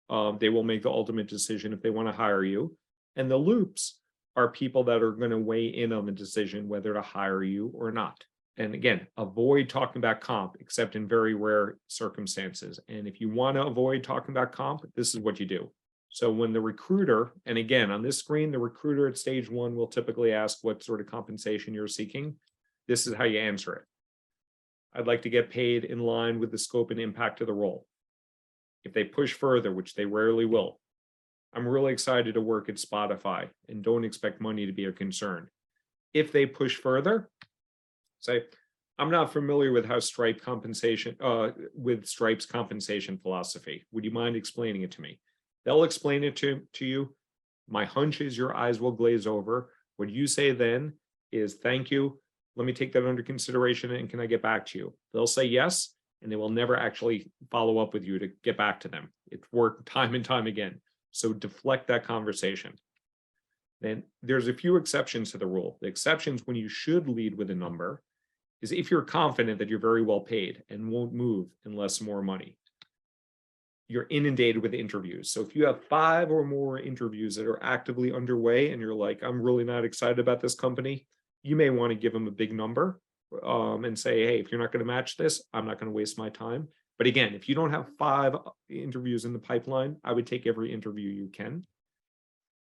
They will make the ultimate decision if they want to hire you. And the loops are people that are going to weigh in on the decision whether to hire you or not. And again, avoid talking about comp except in very rare circumstances. And if you want to avoid talking about comp, this is what you do. So when the recruiter, and again, on this screen, the recruiter at stage 1 will typically ask what sort of compensation you're seeking. This is how you answer it. I'd like to get paid in line with the scope and impact of the role. If they push further, which they rarely will, I'm really excited to work at Spotify and don't expect money to be a concern. If they push further, say, I'm not familiar with how Stripe's compensation philosophy. Would you mind explaining it to me? They'll explain it to you. My hunch is your eyes will glaze over. What you say then is, thank you. Let me take that under consideration, and can I get back to you? They'll say yes, and they will never actually follow up with you to get back to them. It's worked time and time again. So deflect that conversation. Then there's a few exceptions to the rule. The exceptions when you should lead with a number is if you're confident that you're very well paid and won't move unless more money. You're inundated with interviews. So if you have 5 or more interviews that are actively underway and you're like, I'm really not excited about this company, you may want to give them a big number and say, hey, if you're not going to match this, I'm not going to waste my time. But again, if you don't have 5 interviews in the pipeline, I would take every interview you can.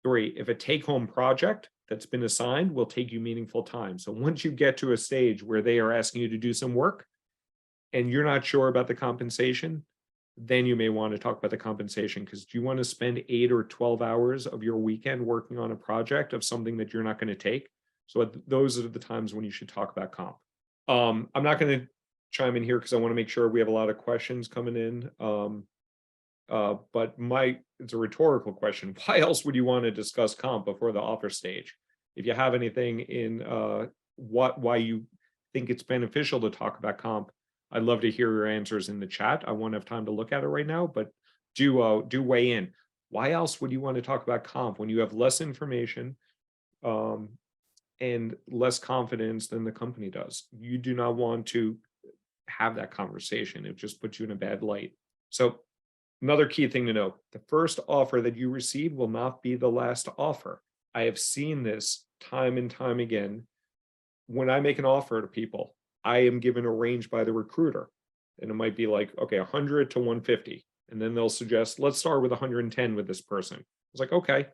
3, if a take-home project that's been assigned will take you meaningful time. So once you get to a stage where they are asking you to do some work and you're not sure about the compensation, then you may want to talk about the compensation, because do you want to spend 8 or 12 hours of your weekend working on a project of something that you're not going to take? So those are the times when you should talk about comp. I'm not going to chime in here because I want to make sure we have a lot of questions coming in. But it's a rhetorical question. Why else would you want to discuss comp before the offer stage? If you have anything in why you think it's beneficial to talk about comp, I'd love to hear your answers in the chat. I won't have time to look at it right now, but do weigh in. Why else would you want to talk about comp when you have less information and less confidence than the company does? You do not want to have that conversation. It just puts you in a bad light. So another key thing to know, the first offer that you receive will not be the last offer. I have seen this time and time again. When I make an offer to people, I am given a range by the recruiter, and it might be like, okay, 100 to 150. And then they'll suggest, let's start with 110 with this person. I was like, okay.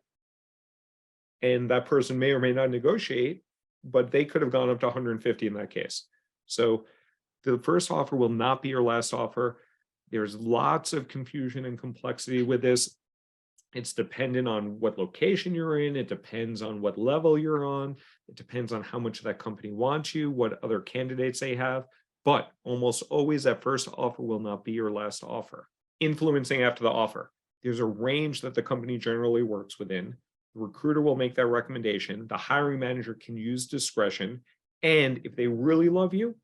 And that person may or may not negotiate, but they could have gone up to 150 in that case. So the first offer will not be your last offer. There's lots of confusion and complexity with this. It's dependent on what location you're in. It depends on what level you're on. It depends on how much that company wants you, what other candidates they have. But almost always that first offer will not be your last offer. Influencing after the offer. There's a range that the company generally works within. The recruiter will make that recommendation. The hiring manager can use discretion. And if they really love you,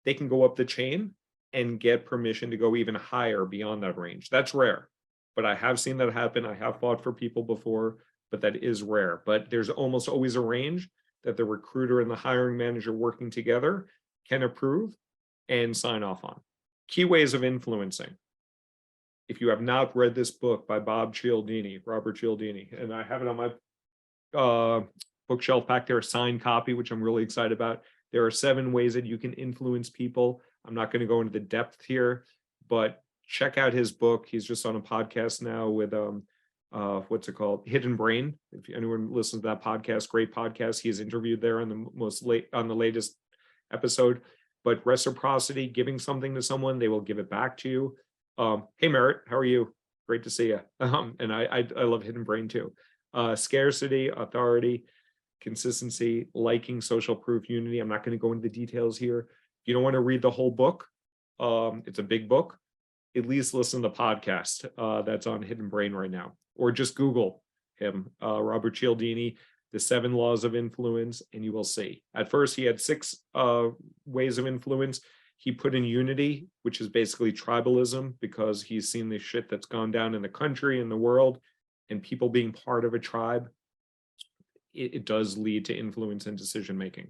they can go up the chain and get permission to go even higher beyond that range. That's rare, but I have seen that happen. I have fought for people before, but that is rare. But there's almost always a range that the recruiter and the hiring manager working together can approve and sign off on. Key ways of influencing. If you have not read this book by Robert Cialdini, and I have it on my bookshelf back there, a signed copy, which I'm really excited about. There are 7 ways that you can influence people. I'm not going to go into the depth here, but check out his book. He's just on a podcast now with what's it called? Hidden Brain. If anyone listens to that podcast, great podcast. He's interviewed there on the latest episode. But reciprocity, giving something to someone, they will give it back to you. Hey Merritt, how are you? Great to see you. And I love Hidden Brain too. Scarcity, authority, consistency, liking, social proof, unity. I'm not going to go into the details here. If you don't want to read the whole book, it's a big book. At least listen to the podcast that's on Hidden Brain right now, or just Google him, Robert Cialdini, the 7 laws of influence, and you will see. At first, he had 6 ways of influence. He put in unity, which is basically tribalism, because he's seen the shit that's gone down in the country, in the world, and people being part of a tribe. It does lead to influence and decision-making.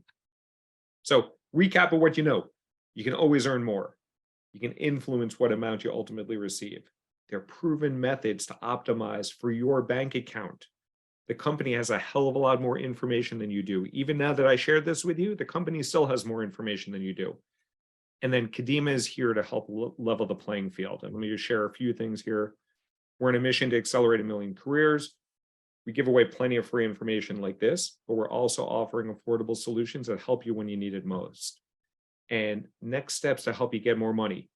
So recap of what you know. You can always earn more. You can influence what amount you ultimately receive. There are proven methods to optimize for your bank account. The company has a hell of a lot more information than you do. Even now that I shared this with you, the company still has more information than you do. And then Kadima is here to help level the playing field. And let me just share a few things here. We're on a mission to accelerate 1 million careers. We give away plenty of free information like this, but we're also offering affordable solutions that help you when you need it most. And next steps to help you get more money.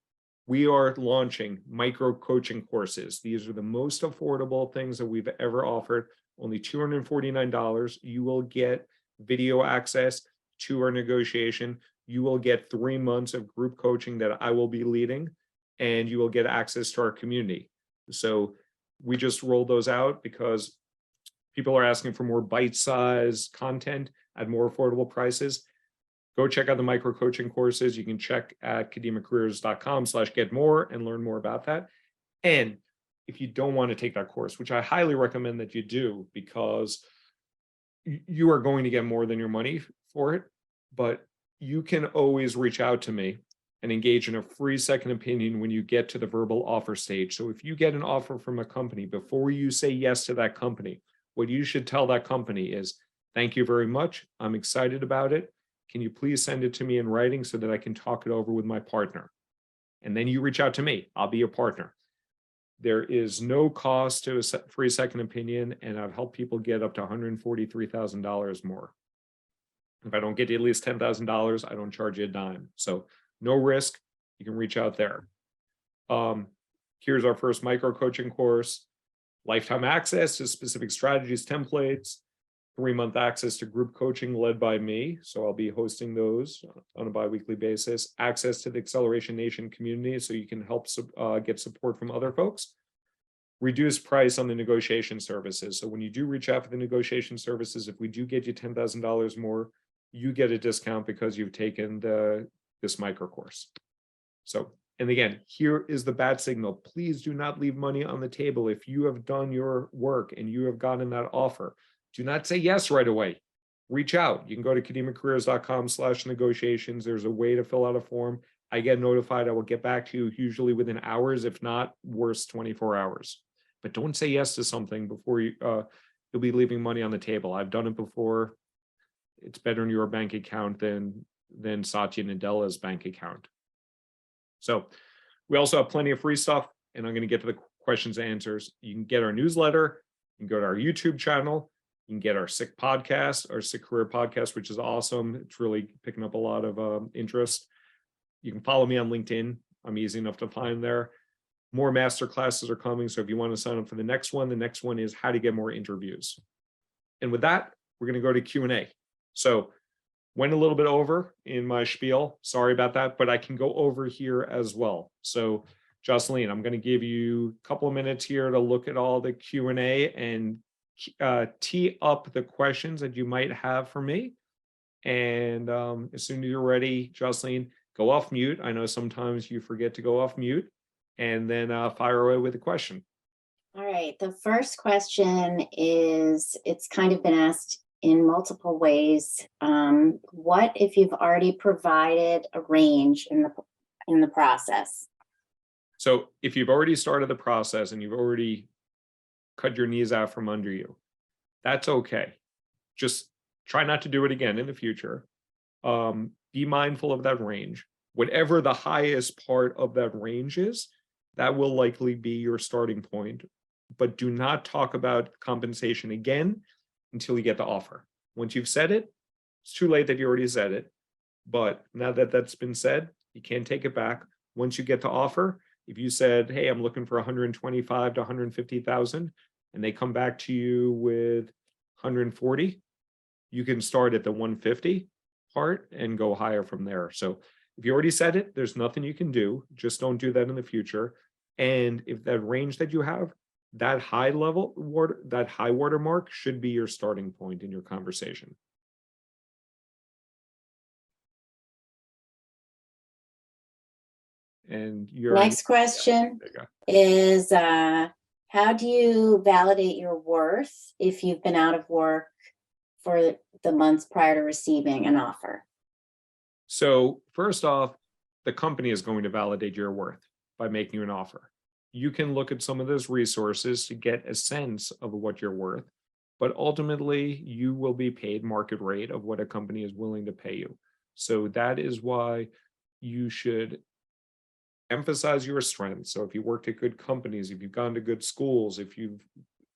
We are launching micro coaching courses. These are the most affordable things that we've ever offered. Only $249. You will get video access to our negotiation. You will get 3 months of group coaching that I will be leading, and you will get access to our community. So we just rolled those out because people are asking for more bite-sized content at more affordable prices. Go check out the micro coaching courses. You can check at kadimacareers.com/get-more and learn more about that. And if you don't want to take that course, which I highly recommend that you do, because you are going to get more than your money for it, but you can always reach out to me and engage in a free second opinion when you get to the verbal offer stage. So if you get an offer from a company, before you say yes to that company, what you should tell that company is, thank you very much. I'm excited about it. Can you please send it to me in writing so that I can talk it over with my partner? And then you reach out to me. I'll be your partner. There is no cost to a free second opinion, and I've helped people get up to $143,000 more. If I don't get you at least $10,000, I don't charge you a dime. So no risk. You can reach out there. Here's our first micro coaching course, lifetime access to specific strategies, templates, 3-month access to group coaching led by me. So I'll be hosting those on a bi-weekly basis, access to the Acceleration Nation community so you can help get support from other folks. Reduced price on the negotiation services. So when you do reach out for the negotiation services, if we do get you $10,000 more, you get a discount because you've taken this micro course. So, and again, here is the bat signal. Please do not leave money on the table. If you have done your work and you have gotten that offer, do not say yes right away. Reach out. You can go to kadimacareers.com/negotiations. There's a way to fill out a form. I get notified. I will get back to you usually within hours, if not worse, 24 hours. But don't say yes to something before you'll be leaving money on the table. I've done it before. It's better in your bank account than Satya Nadella's bank account. So we also have plenty of free stuff, and I'm going to get to the questions and answers. You can get our newsletter. You can go to our YouTube channel. You can get our Sick podcast, our Sick Career podcast, which is awesome. It's really picking up a lot of interest. You can follow me on LinkedIn. I'm easy enough to find there. More master classes are coming. So if you want to sign up for the next one is how to get more interviews. And with that, we're going to go to Q&A. So went a little bit over in my spiel. Sorry about that, but I can go over here as well. So Jocelyn, I'm going to give you a couple of minutes here to look at all the Q&A and tee up the questions that you might have for me. And as soon as you're ready, Jocelyn, go off mute. I know sometimes you forget to go off mute, and then fire away with a question. All right. The first question is, it's kind of been asked in multiple ways. What if you've already provided a range in the process? So if you've already started the process and you've already cut your knees out from under you, that's okay. Just try not to do it again in the future. Be mindful of that range. Whatever the highest part of that range is, that will likely be your starting point. But do not talk about compensation again until you get the offer. Once you've said it, it's too late that you already said it. But now that that's been said, you can't take it back. Once you get the offer, if you said, hey, I'm looking for 125 to 150,000, and they come back to you with 140, you can start at the 150 part and go higher from there. So if you already said it, there's nothing you can do. Just don't do that in the future. And if that range that you have, that high water mark should be your starting point in your conversation. And your next question is, how do you validate your worth if you've been out of work for the months prior to receiving an offer? So first off, the company is going to validate your worth by making you an offer. You can look at some of those resources to get a sense of what you're worth, but ultimately you will be paid market rate of what a company is willing to pay you. So that is why you should emphasize your strengths. So if you worked at good companies, if you've gone to good schools, if you've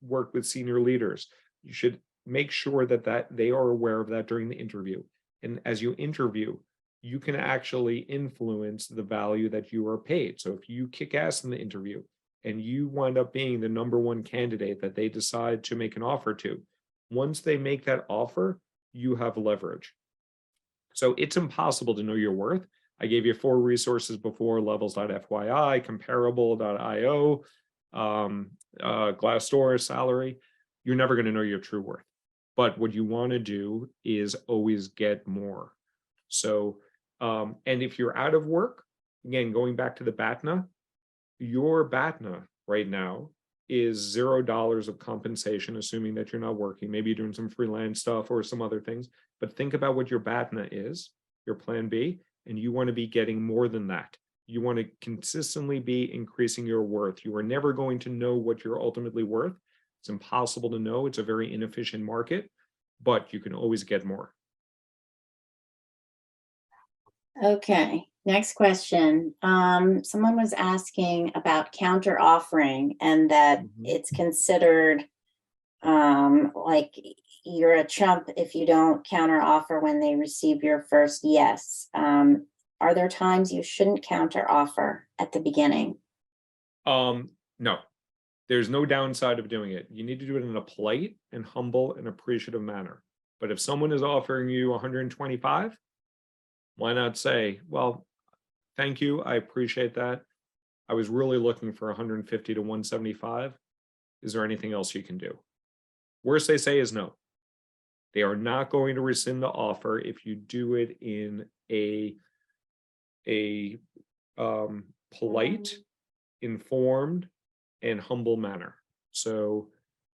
worked with senior leaders, you should make sure that they are aware of that during the interview. And as you interview, you can actually influence the value that you are paid. So if you kick ass in the interview and you wind up being the #1 candidate that they decide to make an offer to, once they make that offer, you have leverage. So it's impossible to know your worth. I gave you 4 resources before: levels.fyi, comparable.io, Glassdoor, salary. You're never going to know your true worth. But what you want to do is always get more. So, and if you're out of work, again, going back to the BATNA, your BATNA right now is $0 of compensation, assuming that you're not working. Maybe you're doing some freelance stuff or some other things. But think about what your BATNA is, your plan B, and you want to be getting more than that. You want to consistently be increasing your worth. You are never going to know what you're ultimately worth. It's impossible to know. It's a very inefficient market, but you can always get more. Okay. Next question. Someone was asking about counter offering and that Mhm. it's considered like you're a chump if you don't counter offer when they receive your first yes. Are there times you shouldn't counter offer at the beginning? No, there's no downside of doing it. You need to do it in a polite and humble and appreciative manner. But if someone is offering you 125, why not say, well, thank you, I appreciate that. I was really looking for 150 to 175. Is there anything else you can do? Worst they say is no. They are not going to rescind the offer if you do it in a polite, informed, and humble manner. So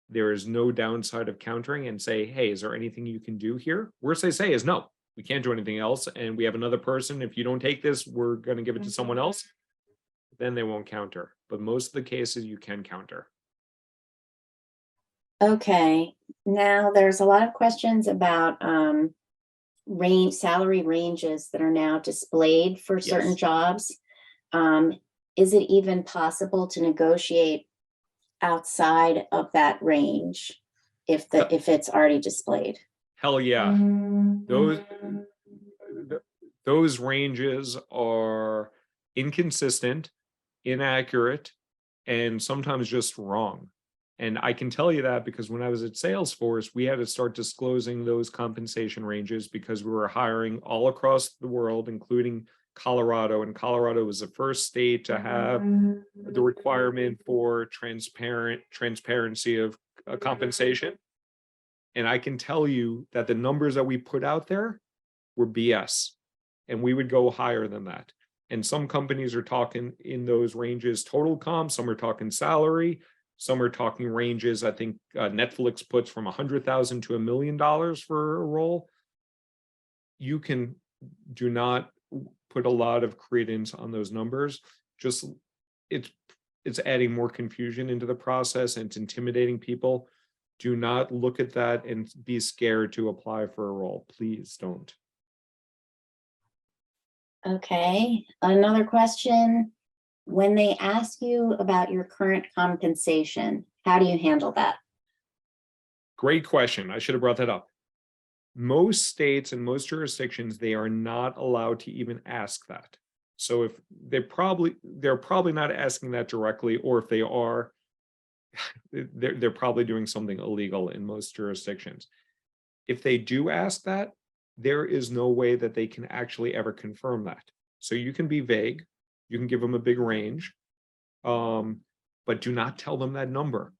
there is no downside of countering and say, hey, is there anything you can do here? Worst they say is no, we can't do anything else. And we have another person. If you don't take this, we're going to give it to someone else. Then they won't counter. But most of the cases you can counter. Okay, now there's a lot of questions about salary ranges that are now displayed for certain Yes. jobs. Is it even possible to negotiate outside of that range if it's already displayed? Hell yeah. Those ranges are inconsistent, inaccurate, and sometimes just wrong. And I can tell you that because when I was at Salesforce, we had to start disclosing those compensation ranges because we were hiring all across the world, including Colorado. And Colorado was the first state to have the requirement for transparency of compensation. And I can tell you that the numbers that we put out there were BS. And we would go higher than that. And some companies are talking in those ranges total comp, some are talking salary, some are talking ranges. I think Netflix puts from 100,000 to $1 million for a role. You can do not put a lot of credence on those numbers. Just it's adding more confusion into the process and it's intimidating people. Do not look at that and be scared to apply for a role. Please don't. Okay, another question. When they ask you about your current compensation, how do you handle that? Great question. I should have brought that up. Most states and most jurisdictions, they are not allowed to even ask that. So if they're probably not asking that directly, or if they are, they're probably doing something illegal in most jurisdictions. If they do ask that, there is no way that they can actually ever confirm that. So you can be vague, you can give them a big range, but do not tell them that number.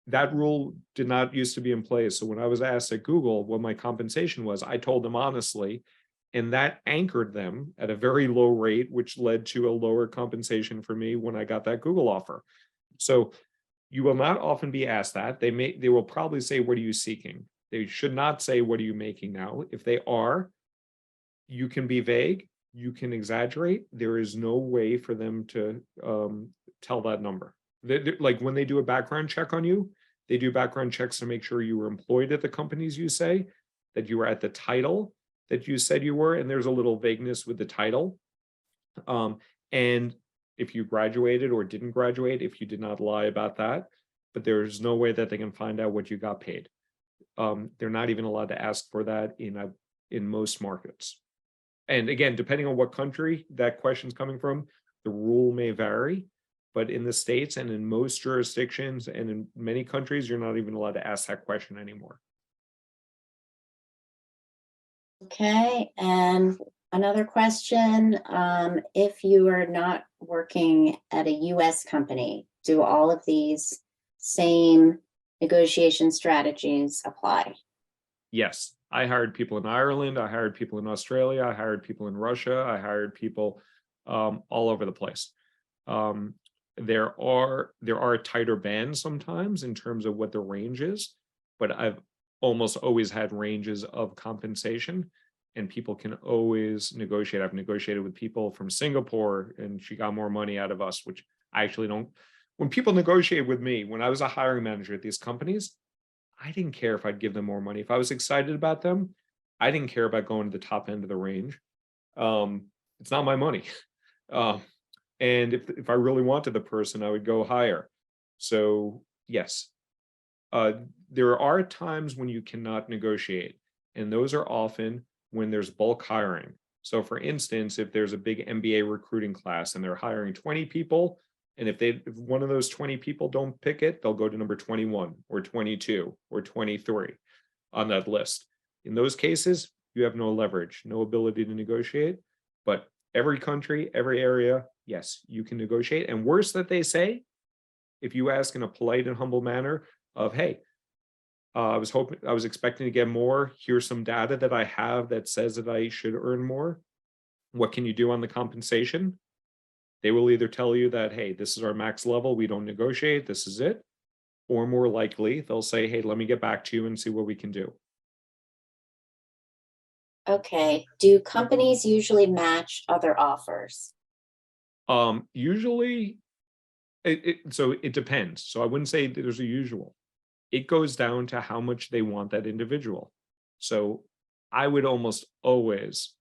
That rule did not used to be in place. So when I was asked at Google what my compensation was, I told them honestly, and that anchored them at a very low rate, which led to a lower compensation for me when I got that Google offer. So you will not often be asked that. They will probably say, what are you seeking? They should not say, what are you making now? If they are, you can be vague, you can exaggerate. There is no way for them to tell that number. Like when they do a background check on you, they do background checks to make sure you were employed at the companies you say, that you were at the title that you said you were, and there's a little vagueness with the title. And if you graduated or didn't graduate, if you did not lie about that, but there's no way that they can find out what you got paid. They're not even allowed to ask for that in most markets. And again, depending on what country that question's coming from, the rule may vary. But in the States and in most jurisdictions and in many countries, you're not even allowed to ask that question anymore. Okay, and another question. If you are not working at a US company, do all of these same negotiation strategies apply? Yes, I hired people in Ireland, I hired people in Australia, I hired people in Russia, I hired people all over the place. There are tighter bands sometimes in terms of what the range is, but I've almost always had ranges of compensation and people can always negotiate. I've negotiated with people from Singapore and she got more money out of us, which I actually don't. When people negotiate with me, when I was a hiring manager at these companies, I didn't care if I'd give them more money. If I was excited about them, I didn't care about going to the top end of the range. it's not my money. And if I really wanted the person, I would go higher. So yes, there are times when you cannot negotiate, and those are often when there's bulk hiring. So for instance, if there's a big MBA recruiting class and they're hiring 20 people, and if one of those 20 people don't pick it, they'll go to number 21 or 22 or 23 on that list. In those cases, you have no leverage, no ability to negotiate. But every country, every area, yes, you can negotiate. And worse that they say, if you ask in a polite and humble manner of, hey, I was expecting to get more. Here's some data that I have that says that I should earn more. What can you do on the compensation? They will either tell you that, hey, this is our max level, we don't negotiate, this is it. Or more likely, they'll say, hey, let me get back to you and see what we can do. Okay. Do companies usually match other offers? Usually, so it depends. So I wouldn't say that there's a usual. It goes down to how much they want that individual. So I would almost always,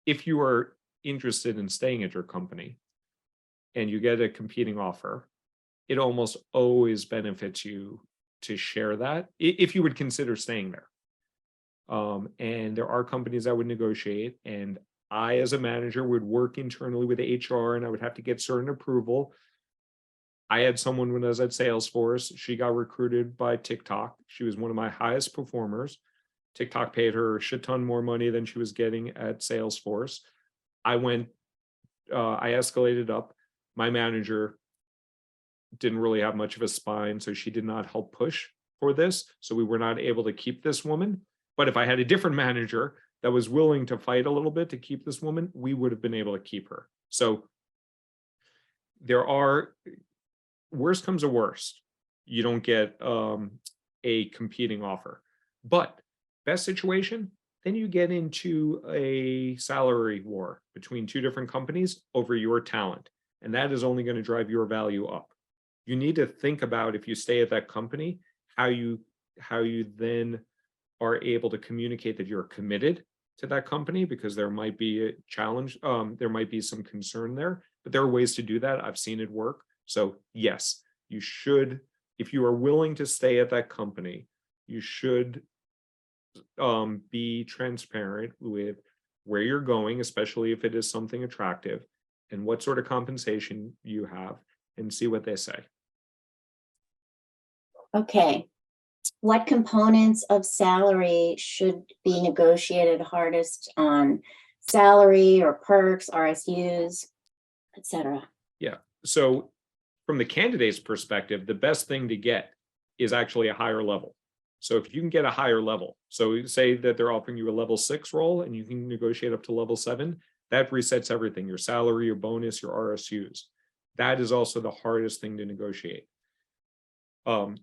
if you are interested in staying at your company and you get a competing offer, it almost always benefits you to share that if you would consider staying there. And there are companies that would negotiate, and I, as a manager, would work internally with HR, and I would have to get certain approval. I had someone when I was at Salesforce, she got recruited by TikTok. She was one of my highest performers. TikTok paid her a shit ton more money than she was getting at Salesforce. I escalated up. My manager didn't really have much of a spine, so she did not help push for this. So we were not able to keep this woman. But if I had a different manager that was willing to fight a little bit to keep this woman, we would have been able to keep her. So there are, worst comes to worst, you don't get a competing offer. But best situation, then you get into a salary war between two different companies over your talent. And that is only going to drive your value up. You need to think about, if you stay at that company, how you then are able to communicate that you're committed to that company, because there might be a challenge. There might be some concern there, but there are ways to do that. I've seen it work. So yes, you should, if you are willing to stay at that company, you should be transparent with where you're going, especially if it is something attractive, and what sort of compensation you have, and see what they say. Okay. What components of salary should be negotiated hardest on? Salary or perks, RSUs, etc. Yeah. So from the candidate's perspective, the best thing to get is actually a higher level. So if you can get a higher level, so say that they're offering you a level 6 role and you can negotiate up to level 7, that resets everything, your salary, your bonus, your RSUs. That is also the hardest thing to negotiate. So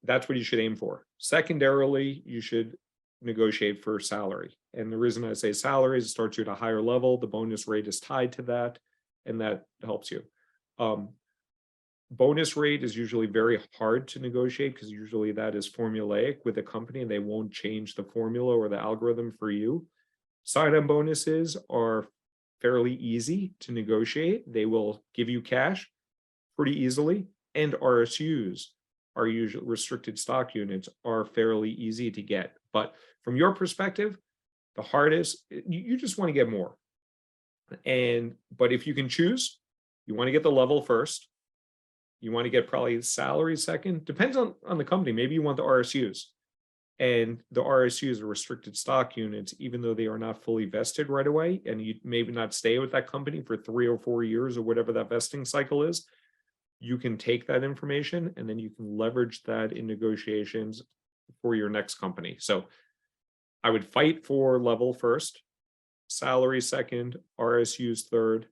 that's what you should aim for. Secondarily, you should negotiate for salary. And the reason I say salary is it starts you at a higher level. The bonus rate is tied to that, and that helps you. Bonus rate is usually very hard to negotiate because usually that is formulaic with a company and they won't change the formula or the algorithm for you. Sign-on bonuses are fairly easy to negotiate. They will give you cash pretty easily, and RSUs are usually restricted stock units are fairly easy to get. But from your perspective, the hardest, you just want to get more. But if you can choose, you want to get the level first. You want to get probably salary second. Depends on the company. Maybe you want the RSUs. And the RSUs are restricted stock units, even though they are not fully vested right away. And you maybe not stay with that company for 3 or 4 years or whatever that vesting cycle is. You can take that information and then you can leverage that in negotiations for your next company. So I would fight for level first, salary second, RSUs third,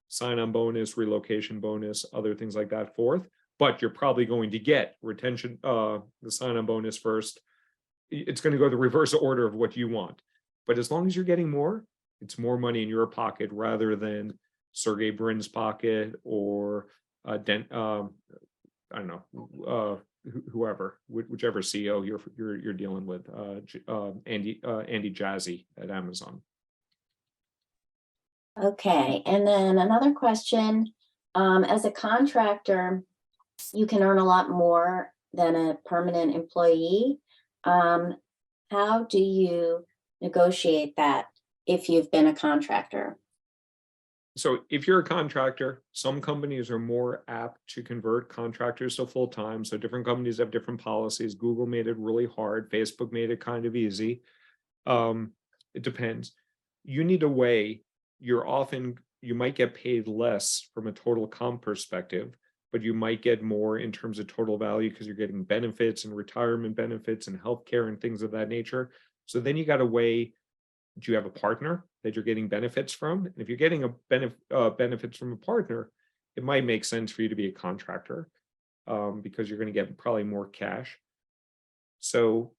sign-on bonus, relocation bonus, other things like that fourth. But you're probably going to get retention, the sign-on bonus first. It's going to go the reverse order of what you want. But as long as you're getting more, it's more money in your pocket rather than Sergey Brin's pocket or I don't know, whoever, whichever CEO you're dealing with, Andy Jassy at Amazon. Okay, and then another question, as a contractor, you can earn a lot more than a permanent employee. How do you negotiate that if you've been a contractor? So if you're a contractor, some companies are more apt to convert contractors to full-time. So different companies have different policies. Google made it really hard. Facebook made it kind of easy. It depends. You need a way. You might get paid less from a total comp perspective, but you might get more in terms of total value because you're getting benefits and retirement benefits and healthcare and things of that nature. So then you got to weigh, do you have a partner that you're getting benefits from? And if you're getting benefits from a partner, it might make sense for you to be a contractor, because you're going to get probably more cash. So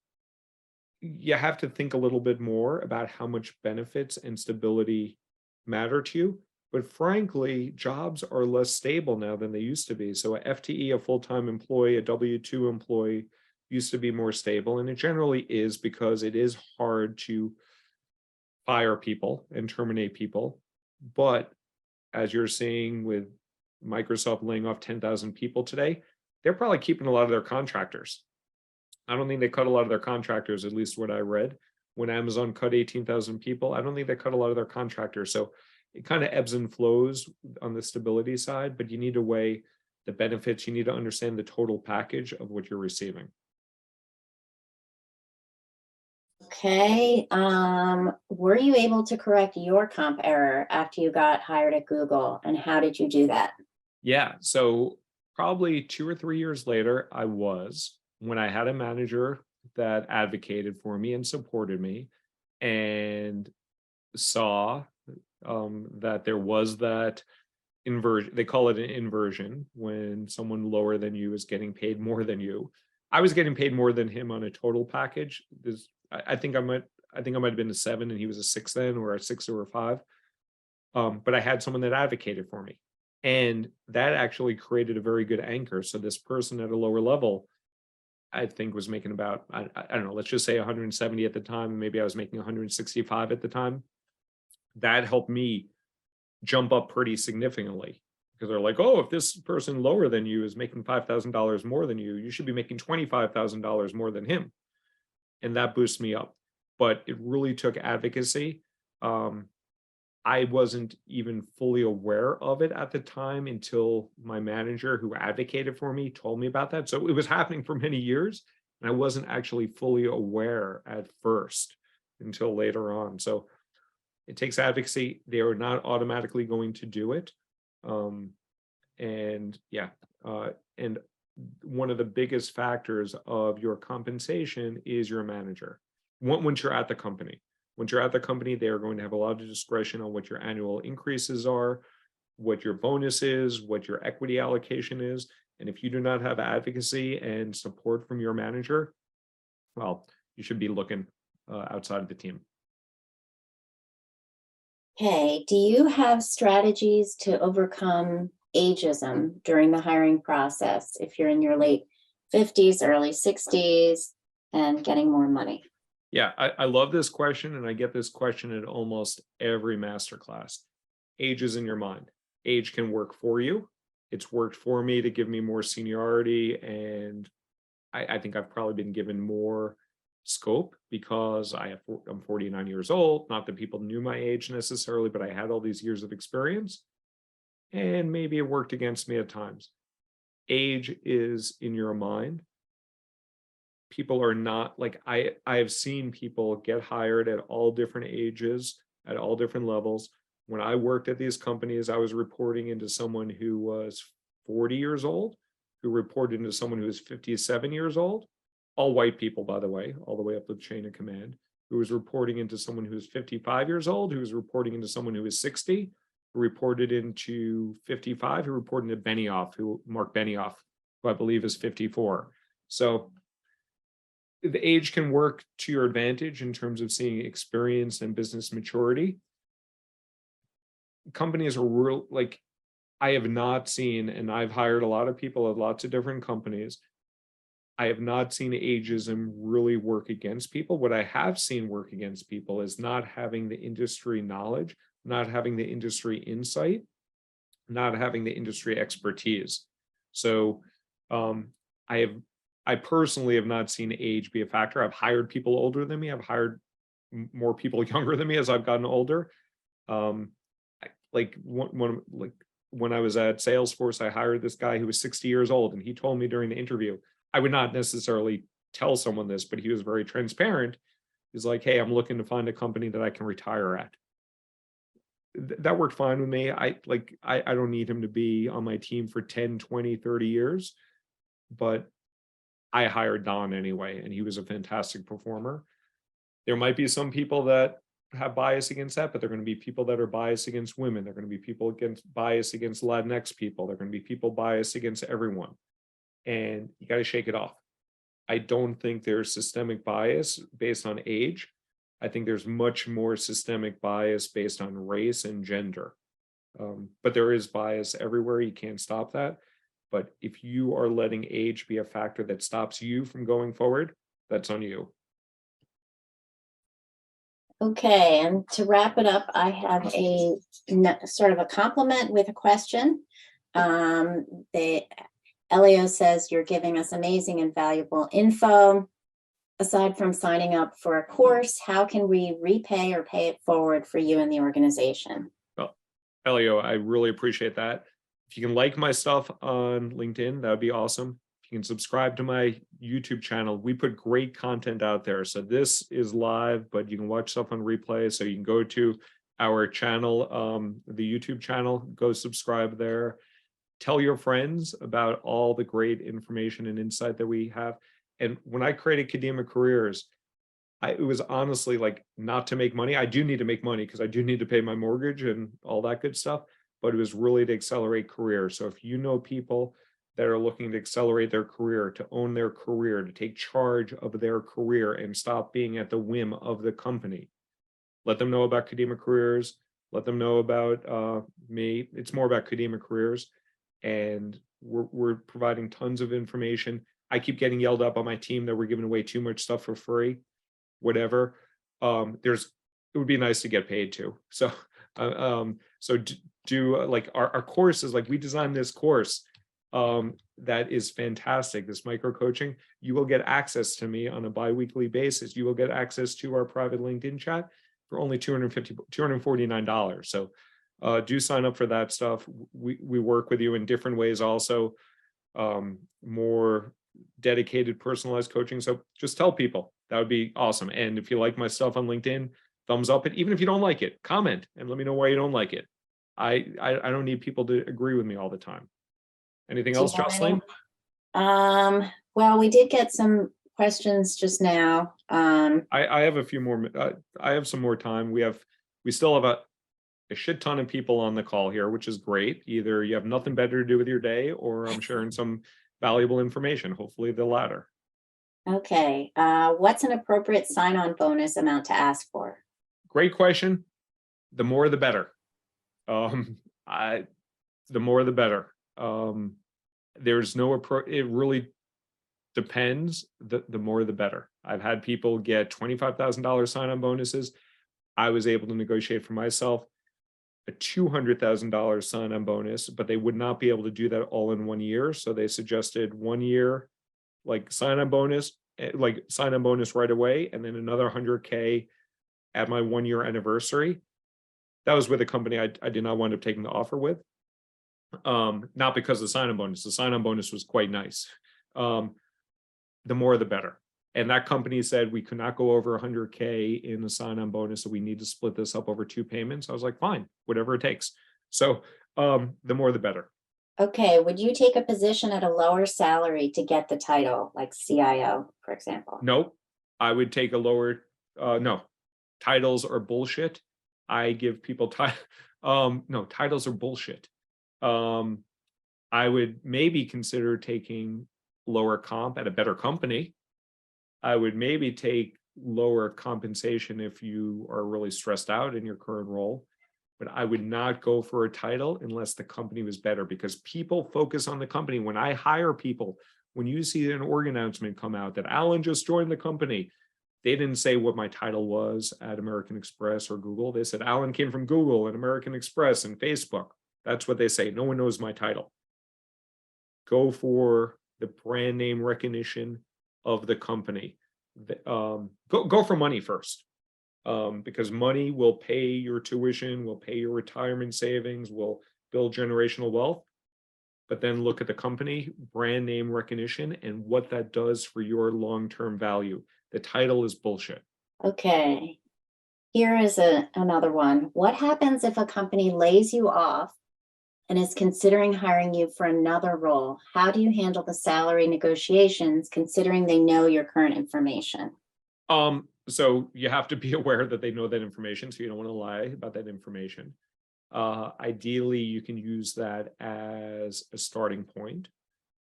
you have to think a little bit more about how much benefits and stability matter to you. But frankly, jobs are less stable now than they used to be. So a FTE, a full-time employee, a W-2 employee used to be more stable. And it generally is, because it is hard to fire people and terminate people. But as you're seeing with Microsoft laying off 10,000 people today, they're probably keeping a lot of their contractors. I don't think they cut a lot of their contractors, at least what I read. When Amazon cut 18,000 people, I don't think they cut a lot of their contractors. So it kind of ebbs and flows on the stability side, but you need to weigh the benefits. You need to understand the total package of what you're receiving. Okay, were you able to correct your comp error after you got hired at Google, and how did you do that? Yeah, so probably 2 or 3 years later, when I had a manager that advocated for me and supported me, and saw that there was that inversion. They call it an inversion, when someone lower than you is getting paid more than you. I was getting paid more than him on a total package. I think I might have been a 7 and he was a 6 then, or a 6 or a 5. But I had someone that advocated for me, and that actually created a very good anchor. So this person at a lower level, I think, was making about, I don't know, let's just say 170 at the time, and maybe I was making 165 at the time. That helped me jump up pretty significantly, because they're like, oh, if this person lower than you is making $5,000 more than you, you should be making $25,000 more than him. And that boosts me up. But it really took advocacy. I wasn't even fully aware of it at the time until my manager, who advocated for me, told me about that. So it was happening for many years, and I wasn't actually fully aware at first until later on. So it takes advocacy. They are not automatically going to do it. And one of the biggest factors of your compensation is your manager. Once you're at the company, they are going to have a lot of discretion on what your annual increases are, what your bonus is, what your equity allocation is. And if you do not have advocacy and support from your manager, well, you should be looking outside of the team. Okay, do you have strategies to overcome ageism during the hiring process if you're in your late 50s, early 60s, and getting more money? Yeah, I love this question, and I get this question at almost every masterclass. Age is in your mind. Age can work for you. It's worked for me to give me more seniority, and I think I've probably been given more scope because I'm 49 years old. Not that people knew my age necessarily, but I had all these years of experience, and maybe it worked against me at times. Age is in your mind. People are not like, I have seen people get hired at all different ages, at all different levels. When I worked at these companies, I was reporting into someone who was 40 years old, who reported into someone who was 57 years old, all white people, by the way, all the way up the chain of command, who was reporting into someone who was 55 years old, who was reporting into someone who was 60, who reported into 55, who reported to Mark Benioff, who I believe is 54. So the age can work to your advantage in terms of seeing experience and business maturity. Companies are real, like, I have not seen, and I've hired a lot of people at lots of different companies, I have not seen ageism really work against people. What I have seen work against people is not having the industry knowledge not having the industry insight, not having the industry expertise. So I personally have not seen age be a factor. I've hired people older than me. I've hired more people younger than me as I've gotten older. Like when I was at Salesforce, I hired this guy who was 60 years old, and he told me during the interview, I would not necessarily tell someone this, but he was very transparent. He's like, hey, I'm looking to find a company that I can retire at. That worked fine with me. I don't need him to be on my team for 10, 20, 30 years, but I hired Don anyway, and he was a fantastic performer. There might be some people that have bias against that, but they're going to be people that are biased against women. They're going to be people biased against Latinx people. They're going to be people biased against everyone. And you got to shake it off. I don't think there's systemic bias based on age. I think there's much more systemic bias based on race and gender. But there is bias everywhere. You can't stop that. But if you are letting age be a factor that stops you from going forward, that's on you. Okay, and to wrap it up, I have a sort of a compliment with a question. Elio says, you're giving us amazing and valuable info. Aside from signing up for a course, how can we repay or pay it forward for you and the organization? Well, Elio, I really appreciate that. If you can like my stuff on LinkedIn, that would be awesome. If you can subscribe to my YouTube channel, we put great content out there. So this is live, but you can watch stuff on replay. So you can go to our channel, the YouTube channel, go subscribe there. Tell your friends about all the great information and insight that we have. And when I created Kadima Careers, it was honestly like not to make money. I do need to make money because I do need to pay my mortgage and all that good stuff, but it was really to accelerate careers. So if you know people that are looking to accelerate their career, to own their career, to take charge of their career and stop being at the whim of the company, let them know about Kadima Careers. Let them know about me. It's more about Kadima Careers. And we're providing tons of information. I keep getting yelled up on my team that we're giving away too much stuff for free, whatever. It would be nice to get paid too. So, like our courses, like we designed this course that is fantastic. This micro coaching, you will get access to me on a bi-weekly basis. You will get access to our private LinkedIn chat for only $249. So do sign up for that stuff. We work with you in different ways also, more dedicated personalized coaching. So just tell people, that would be awesome. And if you like my stuff on LinkedIn, thumbs up it. Even if you don't like it, comment and let me know why you don't like it. I don't need people to agree with me all the time. Anything else, Jocelyn? Well, we did get some questions just now. I have a few more. I have some more time. We still have a shit ton of people on the call here, which is great. Either you have nothing better to do with your day, or I'm sharing some valuable information, hopefully the latter. Okay. What's an appropriate sign-on bonus amount to ask for? Great question. The more, the better. The more, the better. There's no approach. It really depends. The more, the better. I've had people get $25,000 sign-on bonuses. I was able to negotiate for myself a $200,000 sign-on bonus, but they would not be able to do that all in 1 year. So they suggested 1 year, like sign-on bonus right away, and then another 100K at my 1 year anniversary. That was with a company I did not wind up taking the offer with. Not because of the sign-on bonus. The sign-on bonus was quite nice. The more, the better. And that company said we could not go over 100K in the sign-on bonus, so we need to split this up over 2 payments. I was like, fine, whatever it takes. So the more, the better. Okay, would you take a position at a lower salary to get the title, like CIO, for example? Nope. I would take a lower, no. Titles are bullshit. I give people no, titles are bullshit. I would maybe consider taking lower comp at a better company. I would maybe take lower compensation if you are really stressed out in your current role, but I would not go for a title unless the company was better, because people focus on the company. When I hire people, when you see an org announcement come out that Alan just joined the company, They didn't say what my title was at American Express or Google. They said Alan came from Google and American Express and Facebook. That's what they say. No one knows my title. Go for the brand name recognition of the company. Go for money first, because money will pay your tuition, will pay your retirement savings, will build generational wealth. But then look at the company, brand name recognition, and what that does for your long-term value. The title is bullshit. Okay. Here is another one. What happens if a company lays you off and is considering hiring you for another role? How do you handle the salary negotiations, considering they know your current information? So you have to be aware that they know that information, so you don't want to lie about that information. Ideally, you can use that as a starting point.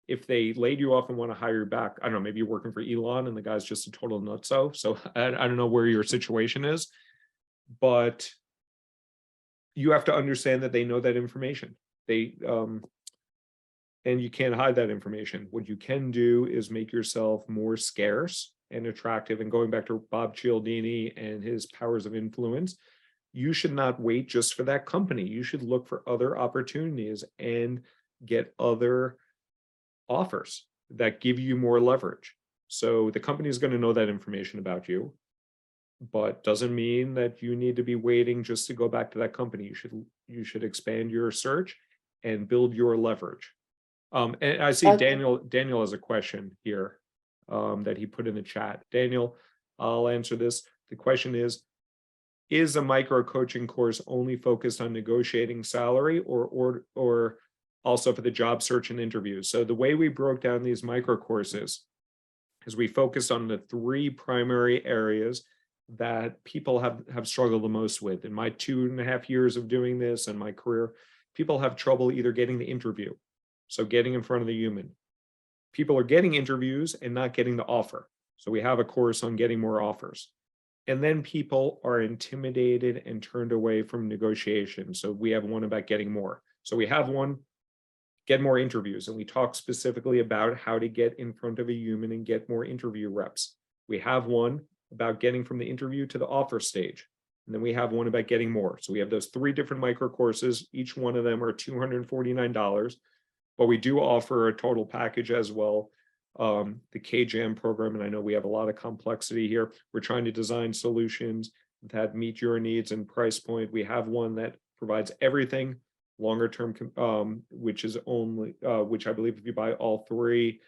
If they laid you off and want to hire you back, I don't know, maybe you're working for Elon and the guy's just a total nutso. So I don't know where your situation is, but you have to understand that they know that information. And you can't hide that information. What you can do is make yourself more scarce and attractive. And going back to Bob Cialdini and his powers of influence, you should not wait just for that company. You should look for other opportunities and get other offers that give you more leverage. So the company is going to know that information about you, but doesn't mean that you need to be waiting just to go back to that company. You should expand your search and build your leverage. And I see Okay. Daniel has a question here that he put in the chat. Daniel, I'll answer this. The question is a micro coaching course only focused on negotiating salary or also for the job search and interviews? So the way we broke down these micro courses is we focused on the 3 primary areas that people have struggled the most with. In my 2.5 years of doing this and my career, people have trouble either getting the interview, so getting in front of the human. People are getting interviews and not getting the offer. So we have a course on getting more offers. And then people are intimidated and turned away from negotiation. So we have one about getting more. So we have one, get more interviews. And we talk specifically about how to get in front of a human and get more interview reps. We have one about getting from the interview to the offer stage. And then we have one about getting more. So we have those 3 different micro courses. Each one of them are $249, but we do offer a total package as well. The KJAM program, and I know we have a lot of complexity here. We're trying to design solutions that meet your needs and price point. We have one that provides everything longer term, which is only, which I believe if you buy all 3,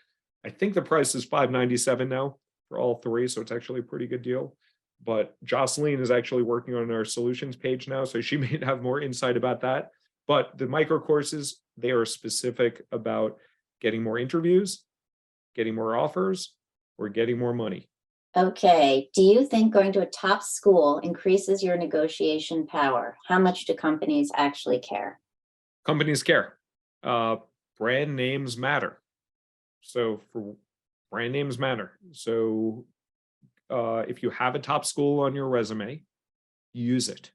I think the price is $597 now for all 3. So it's actually a pretty good deal. But Jocelyn is actually working on our solutions page now, so she may have more insight about that. But the micro courses, they are specific about getting more interviews, getting more offers, or getting more money. Okay. Do you think going to a top school increases your negotiation power? How much do companies actually care? Companies care. Brand names matter. So brand names matter. So if you have a top school on your resume, use it.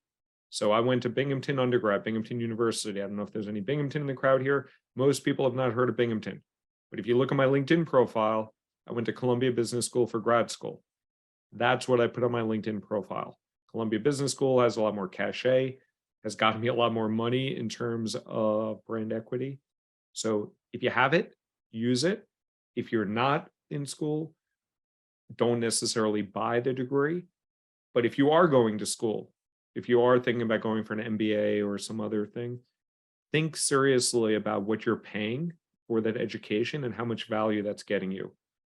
So I went to Binghamton undergrad, Binghamton University. I don't know if there's any Binghamton in the crowd here. Most people have not heard of Binghamton. But if you look at my LinkedIn profile, I went to Columbia Business School for grad school. That's what I put on my LinkedIn profile. Columbia Business School has a lot more cachet, has gotten me a lot more money in terms of brand equity. So if you have it, use it. If you're not in school, don't necessarily buy the degree. But if you are going to school, if you are thinking about going for an MBA or some other thing, think seriously about what you're paying for that education and how much value that's getting you.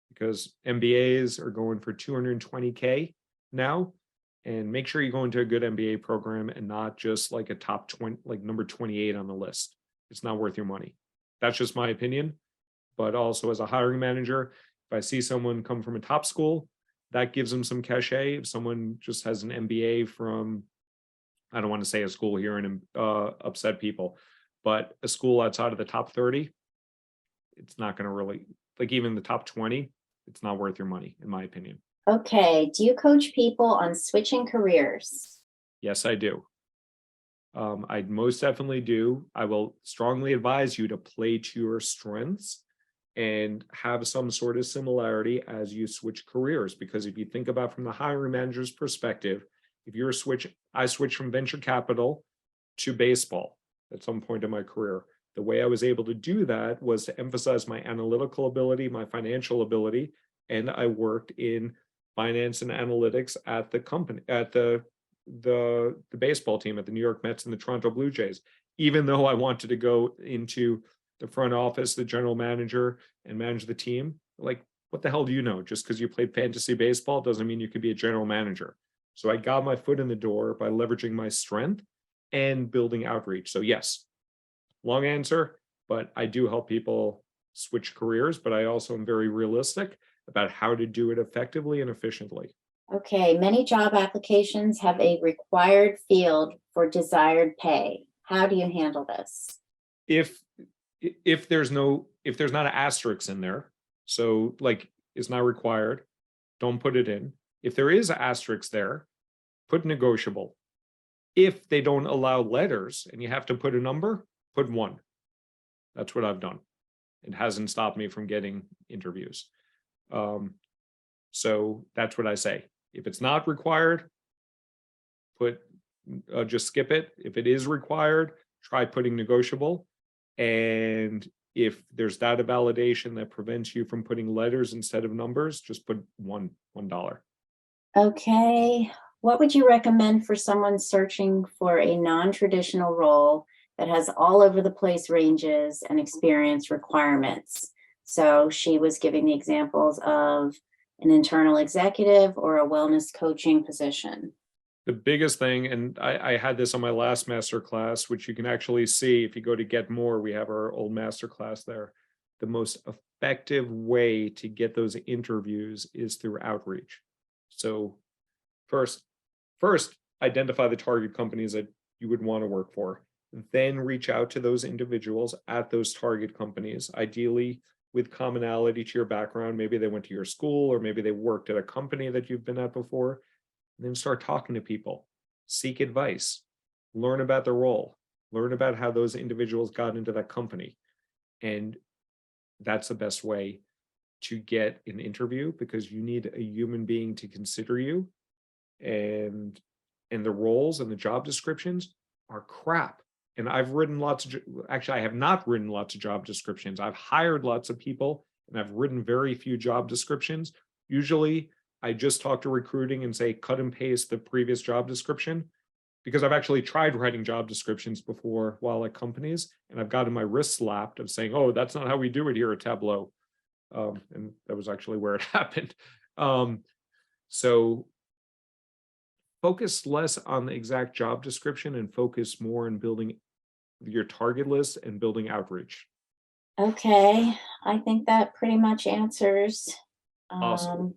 Because MBAs are going for $220K now, and make sure you go into a good MBA program and not just like a top 20, like number 28 on the list. It's not worth your money. That's just my opinion. But also as a hiring manager, if I see someone come from a top school, that gives them some cachet. If someone just has an MBA from, I don't want to say a school here and upset people, but a school outside of the top 30, it's not going to really, like even the top 20, it's not worth your money, in my opinion. Okay. Do you coach people on switching careers? Yes, I do. I most definitely do. I will strongly advise you to play to your strengths and have some sort of similarity as you switch careers. Because if you think about from the hiring manager's perspective, if you're I switched from venture capital to baseball at some point in my career. The way I was able to do that was to emphasize my analytical ability, my financial ability, and I worked in finance and analytics at the company, at the baseball team, at the New York Mets and the Toronto Blue Jays. Even though I wanted to go into the front office, the general manager, and manage the team, like, what the hell do you know? Just because you played fantasy baseball doesn't mean you could be a general manager. So I got my foot in the door by leveraging my strength and building outreach. So yes, long answer, but I do help people switch careers, but I also am very realistic about how to do it effectively and efficiently. Okay, many job applications have a required field for desired pay. How do you handle this? If there's not an asterisk in there, so like it's not required, don't put it in. If there is an asterisk there, put negotiable. If they don't allow letters and you have to put a number, put 1. That's what I've done. It hasn't stopped me from getting interviews. So that's what I say. If it's not required, just skip it. If it is required, try putting negotiable. And if there's data validation that prevents you from putting letters instead of numbers, just put $1. Okay, what would you recommend for someone searching for a non-traditional role that has all over the place ranges and experience requirements? So she was giving the examples of an internal executive or a wellness coaching position. The biggest thing, and I had this on my last masterclass, which you can actually see if you go to Get More, we have our old masterclass there. The most effective way to get those interviews is through outreach. So first identify the target companies that you would want to work for, then reach out to those individuals at those target companies, ideally with commonality to your background. Maybe they went to your school, or maybe they worked at a company that you've been at before. And then start talking to people, seek advice, learn about the role, learn about how those individuals got into that company. And that's the best way to get an interview, because you need a human being to consider you. And the roles and the job descriptions are crap. And I've written actually, I have not written lots of job descriptions. I've hired lots of people and I've written very few job descriptions. Usually, I just talk to recruiting and say, cut and paste the previous job description, because I've actually tried writing job descriptions before while at companies, and I've gotten my wrist slapped of saying, oh, that's not how we do it here at Tableau. And that was actually where it happened. So focus less on the exact job description and focus more on building your target list and building outreach. Okay, I think that pretty much answers Awesome.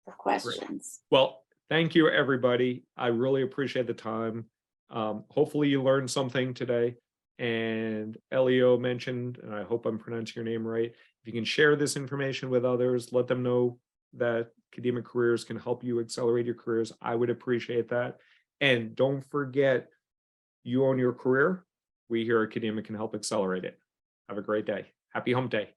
the questions. Well, thank you, everybody. I really appreciate the time. Hopefully you learned something today. And Elio mentioned, and I hope I'm pronouncing your name right, if you can share this information with others, let them know that Kadima Careers can help you accelerate your careers. I would appreciate that. And don't forget, you own your career. We here at Kadima can help accelerate it. Have a great day. Happy hump day.